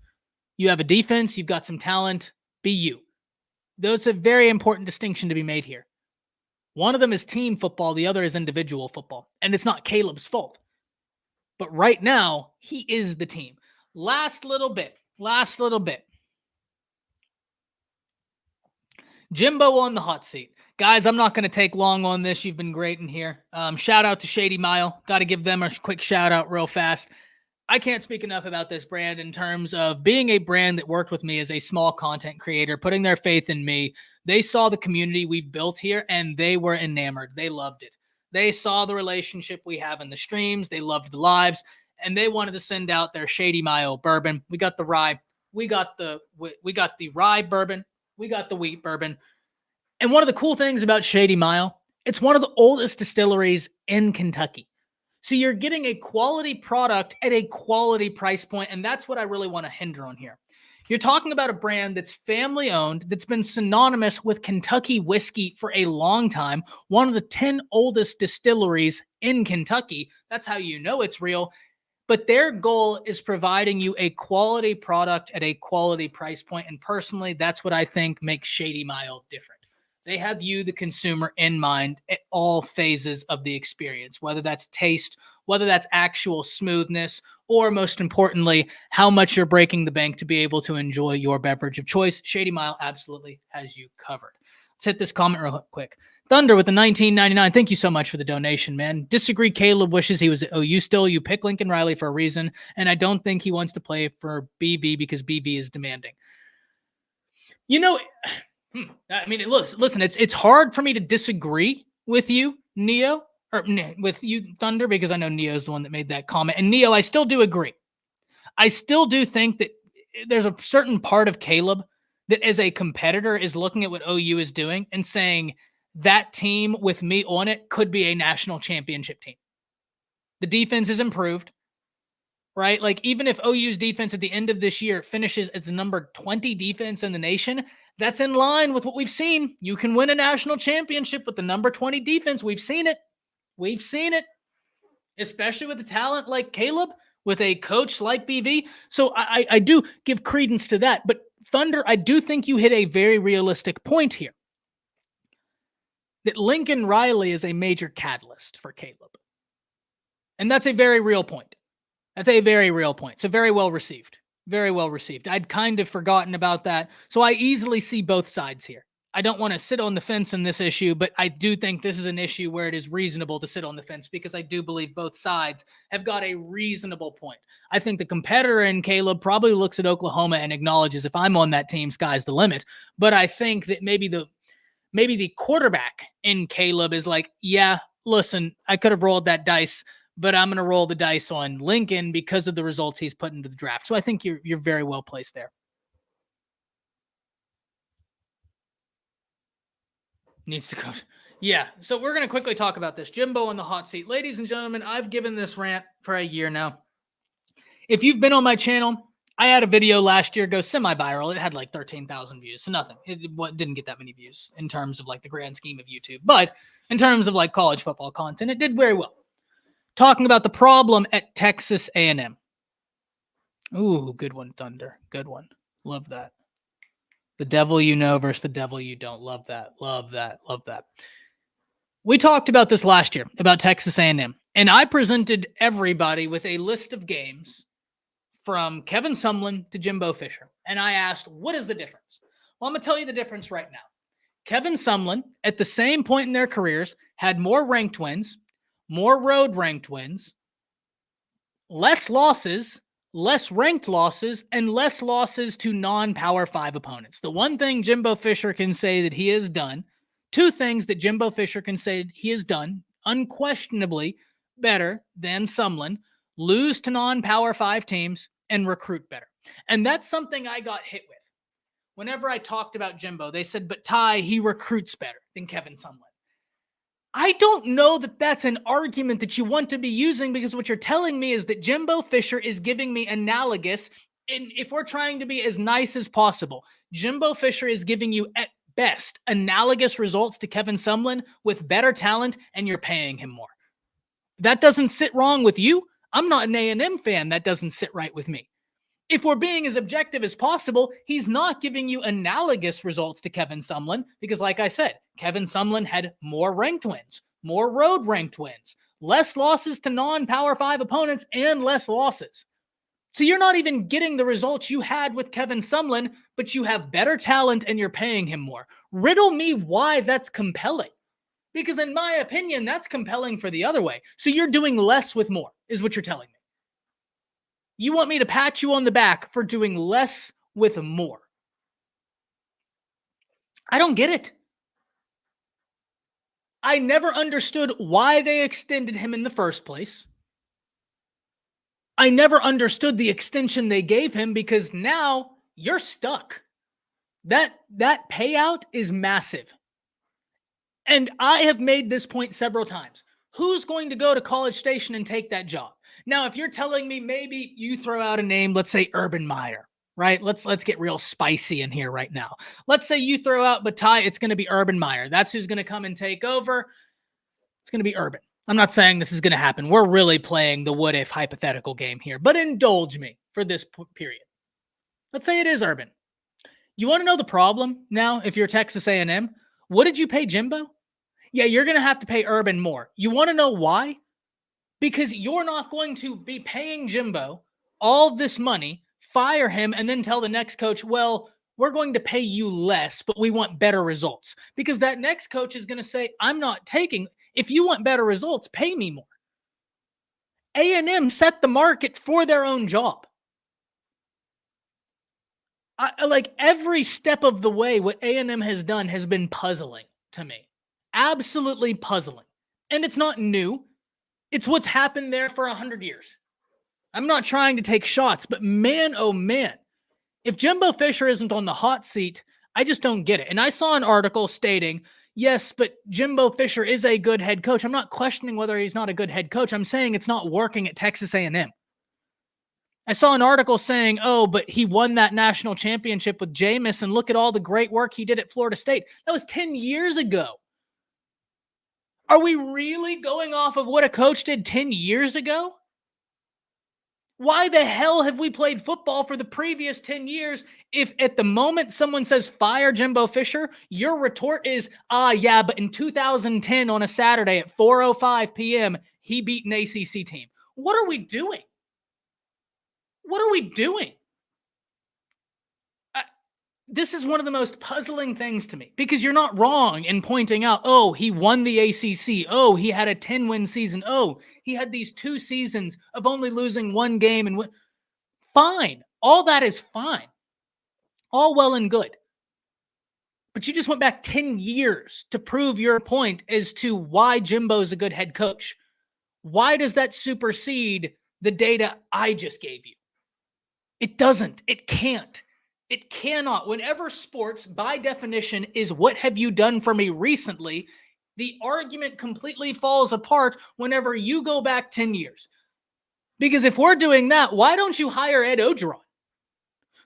You have a defense. You've got some talent. Be you. That's a very important distinction to be made here. One of them is team football. The other is individual football. And it's not Caleb's fault. But right now, he is the team. Last little bit. Jimbo on the hot seat. Guys, I'm not going to take long on this. You've been great in here. Shout out to Shady Mile. Got to give them a quick shout out real fast. I can't speak enough about this brand in terms of being a brand that worked with me as a small content creator, putting their faith in me. They saw the community we've built here, and they were enamored. They loved it. They saw the relationship we have in the streams. They loved the lives, and they wanted to send out their Shady Mile bourbon. We got the rye. We got the rye bourbon. We got the wheat bourbon. And one of the cool things about Shady Mile, it's one of the oldest distilleries in Kentucky. So you're getting a quality product at a quality price point, and that's what I really want to hinder on here. You're talking about a brand that's family-owned, that's been synonymous with Kentucky whiskey for a long time, one of the 10 oldest distilleries in Kentucky. That's how you know it's real. But their goal is providing you a quality product at a quality price point, and personally, that's what I think makes Shady Mile different. They have you, the consumer, in mind at all phases of the experience, whether that's taste, whether that's actual smoothness, or most importantly, how much you're breaking the bank to be able to enjoy your beverage of choice. Shady Mile absolutely has you covered. Let's hit this comment real quick. Thunder with the 1999. Thank you so much for the donation, man. Disagree. Caleb wishes he was at OU still. You pick Lincoln Riley for a reason, and I don't think he wants to play for BV because BV is demanding. You know, I mean, listen, it's hard for me to disagree with you, Neo, or with you, Thunder, because I know Neo's the one that made that comment. And Neo, I still do agree. I still do think that there's a certain part of Caleb that as a competitor is looking at what OU is doing and saying that team with me on it could be a national championship team. The defense is improved, right? Like even if OU's defense at the end of this year finishes as the number 20 defense in the nation, that's in line with what we've seen. You can win a national championship with the number 20 defense. We've seen it. We've seen it, especially with a talent like Caleb, with a coach like BV. So I do give credence to that. But Thunder, I do think you hit a very realistic point here. That Lincoln Riley is a major catalyst for Caleb. And that's a very real point. That's a very real point. So very well received. Very well received. I'd kind of forgotten about that. So I easily see both sides here. I don't want to sit on the fence in this issue, but I do think this is an issue where it is reasonable to sit on the fence because I do believe both sides have got a reasonable point. I think the competitor in Caleb probably looks at Oklahoma and acknowledges if I'm on that team, sky's the limit. But I think that maybe the quarterback in Caleb is like, yeah, listen, I could have rolled that dice, but I'm going to roll the dice on Lincoln because of the results he's put into the draft. So I think you're very well placed there. Needs to go. Yeah. So we're going to quickly talk about this. Jimbo on the hot seat. Ladies and gentlemen, I've given this rant for a year now. If you've been on my channel, I had a video last year go semi-viral. It had like 13,000 views. So nothing. It didn't get that many views in terms of like the grand scheme of YouTube. But in terms of like college football content, it did very well. Talking about the problem at Texas A&M. Ooh, good one, Thunder. Good one. Love that. The devil you know versus the devil you don't. Love that. Love that. Love that. We talked about this last year, about Texas A&M. And I presented everybody with a list of games from Kevin Sumlin to Jimbo Fisher. And I asked, what is the difference? Well, I'm going to tell you the difference right now. Kevin Sumlin, at the same point in their careers, had more ranked wins, more road ranked wins, less losses, less ranked losses, and less losses to non-Power 5 opponents. The one thing Jimbo Fisher can say that he has done, two things that Jimbo Fisher can say he has done unquestionably better than Sumlin: lose to non-Power 5 teams and recruit better. And that's something I got hit with. Whenever I talked about Jimbo, they said, but Ty, he recruits better than Kevin Sumlin. I don't know that that's an argument that you want to be using, because what you're telling me is that Jimbo Fisher is giving me analogous, and if we're trying to be as nice as possible, Jimbo Fisher is giving you at best analogous results to Kevin Sumlin with better talent, and you're paying him more. That doesn't sit wrong with you. I'm not an A&M fan. That doesn't sit right with me. If we're being as objective as possible, he's not giving you analogous results to Kevin Sumlin because, like I said, Kevin Sumlin had more ranked wins, more road ranked wins, less losses to non-Power 5 opponents, and less losses. So you're not even getting the results you had with Kevin Sumlin, but you have better talent and you're paying him more. Riddle me why that's compelling. Because in my opinion, that's compelling for the other way. So you're doing less with more, is what you're telling me. You want me to pat you on the back for doing less with more. I don't get it. I never understood why they extended him in the first place. I never understood the extension they gave him, because now you're stuck. That payout is massive. And I have made this point several times. Who's going to go to College Station and take that job? Now, if you're telling me maybe you throw out a name, let's say Urban Meyer, right? Let's get real spicy in here right now. Let's say you throw out, but Ty, it's going to be Urban Meyer. That's who's going to come and take over. It's going to be Urban. I'm not saying this is going to happen. We're really playing the what if hypothetical game here, but indulge me for this period. Let's say it is Urban. You want to know the problem now? If you're Texas A&M, what did you pay Jimbo? Yeah, you're going to have to pay Urban more. You want to know why? Because you're not going to be paying Jimbo all this money, fire him, and then tell the next coach, well, we're going to pay you less, but we want better results. Because that next coach is going to say, I'm not taking, if you want better results, pay me more. A&M set the market for their own job. Like every step of the way, what A&M has done has been puzzling to me. Absolutely puzzling. And it's not new. It's what's happened there for 100 years. I'm not trying to take shots, but man, oh man, if Jimbo Fisher isn't on the hot seat, I just don't get it. And I saw an article stating, yes, but Jimbo Fisher is a good head coach. I'm not questioning whether he's not a good head coach. I'm saying it's not working at Texas A&M. I saw an article saying, oh, but he won that national championship with Jameis, and look at all the great work he did at Florida State. That was 10 years ago. Are we really going off of what a coach did 10 years ago? Why the hell have we played football for the previous 10 years if at the moment someone says fire Jimbo Fisher, your retort is, yeah, but in 2010 on a Saturday at 4:05 p.m., he beat an ACC team. What are we doing? What are we doing? This is one of the most puzzling things to me because you're not wrong in pointing out, oh, he won the ACC. Oh, he had a 10-win season. Oh, he had these 2 seasons of only losing 1 game. And fine. All that is fine. All well and good. But you just went back 10 years to prove your point as to why Jimbo is a good head coach. Why does that supersede the data I just gave you? It doesn't. It can't. It cannot. Whenever sports, by definition, is what have you done for me recently, the argument completely falls apart whenever you go back 10 years. Because if we're doing that, why don't you hire Ed Ogeron?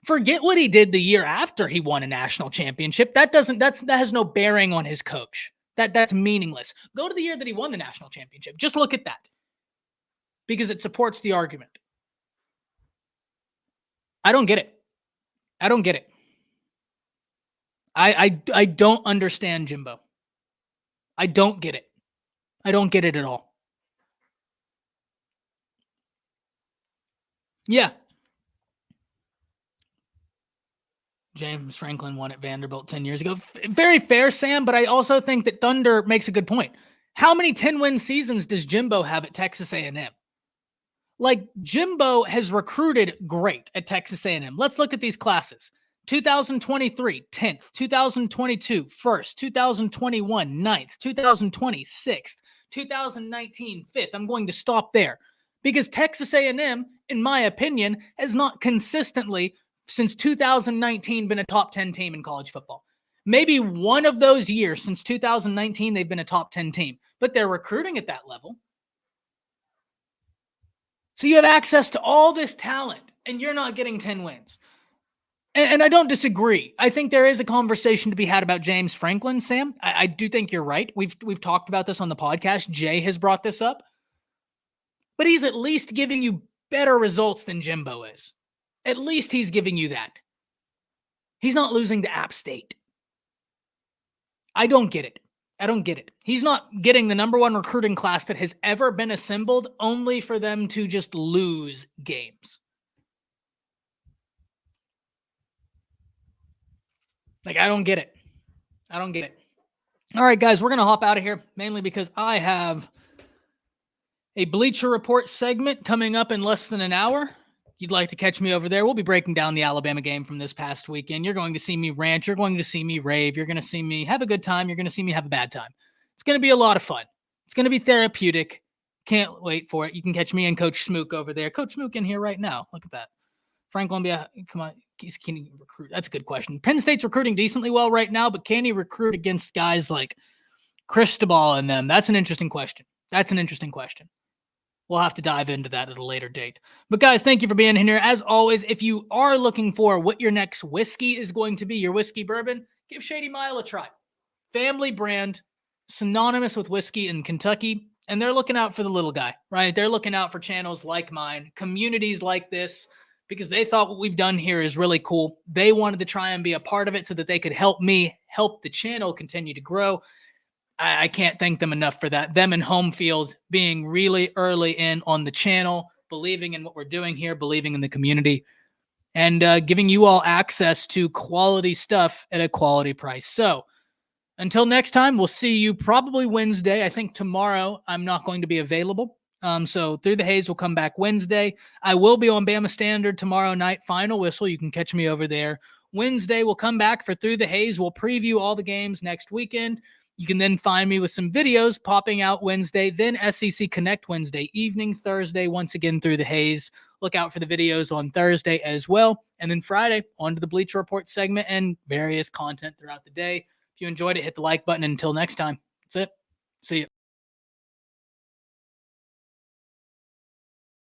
Forget what he did the year after he won a national championship. That has no bearing on his coach. That's meaningless. Go to the year that he won the national championship. Just look at that. Because it supports the argument. I don't get it. I don't get it. I don't understand Jimbo. I don't get it. I don't get it at all. Yeah. James Franklin won at Vanderbilt 10 years ago. Very fair, Sam, but I also think that Thunder makes a good point. How many 10-win seasons does Jimbo have at Texas A&M? Like, Jimbo has recruited great at Texas A&M. Let's look at these classes. 2023, 10th. 2022, 1st. 2021, 9th. 2020, 6th. 2019, 5th. I'm going to stop there. Because Texas A&M, in my opinion, has not consistently, since 2019, been a top 10 team in college football. Maybe one of those years since 2019, they've been a top 10 team. But they're recruiting at that level. So you have access to all this talent, and you're not getting 10 wins. And I don't disagree. I think there is a conversation to be had about James Franklin, Sam. I do think you're right. We've talked about this on the podcast. Jay has brought this up. But he's at least giving you better results than Jimbo is. At least he's giving you that. He's not losing to App State. I don't get it. I don't get it. He's not getting the number 1 recruiting class that has ever been assembled only for them to just lose games. Like, I don't get it. I don't get it. All right, guys, we're going to hop out of here, mainly because I have a Bleacher Report segment coming up in less than an hour. If you'd like to catch me over there, we'll be breaking down the Alabama game from this past weekend. You're going to see me rant. You're going to see me rave. You're going to see me have a good time. You're going to see me have a bad time. It's going to be a lot of fun. It's going to be therapeutic. Can't wait for it. You can catch me and Coach Smook over there. Coach Smook in here right now. Look at that. Frank Columbia, come on. Can he recruit? That's a good question. Penn State's recruiting decently well right now, but can he recruit against guys like Cristobal and them? That's an interesting question. We'll have to dive into that at a later date. But guys, thank you for being here. As always, if you are looking for what your next whiskey is going to be, your whiskey bourbon, give Shady Mile a try. Family brand, synonymous with whiskey in Kentucky, and they're looking out for the little guy, right? They're looking out for channels like mine, communities like this, because they thought what we've done here is really cool. They wanted to try and be a part of it so that they could help me help the channel continue to grow. I can't thank them enough for that. Them and Home Field being really early in on the channel, believing in what we're doing here, believing in the community. and giving you all access to quality stuff at a quality price. So until next time, we'll see you probably Wednesday. I think tomorrow I'm not going to be available. So Through the Haze will come back Wednesday. I will be on Bama Standard tomorrow night, Final Whistle. You can catch me over there. Wednesday, we'll come back for Through the Haze. We'll preview all the games next weekend. You can then find me with some videos popping out Wednesday, then SEC Connect Wednesday evening, Thursday, once again Through the Haze. Look out for the videos on Thursday as well. And then Friday, on to the Bleacher Report segment and various content throughout the day. If you enjoyed it, hit the like button. Until next time, that's it. See you.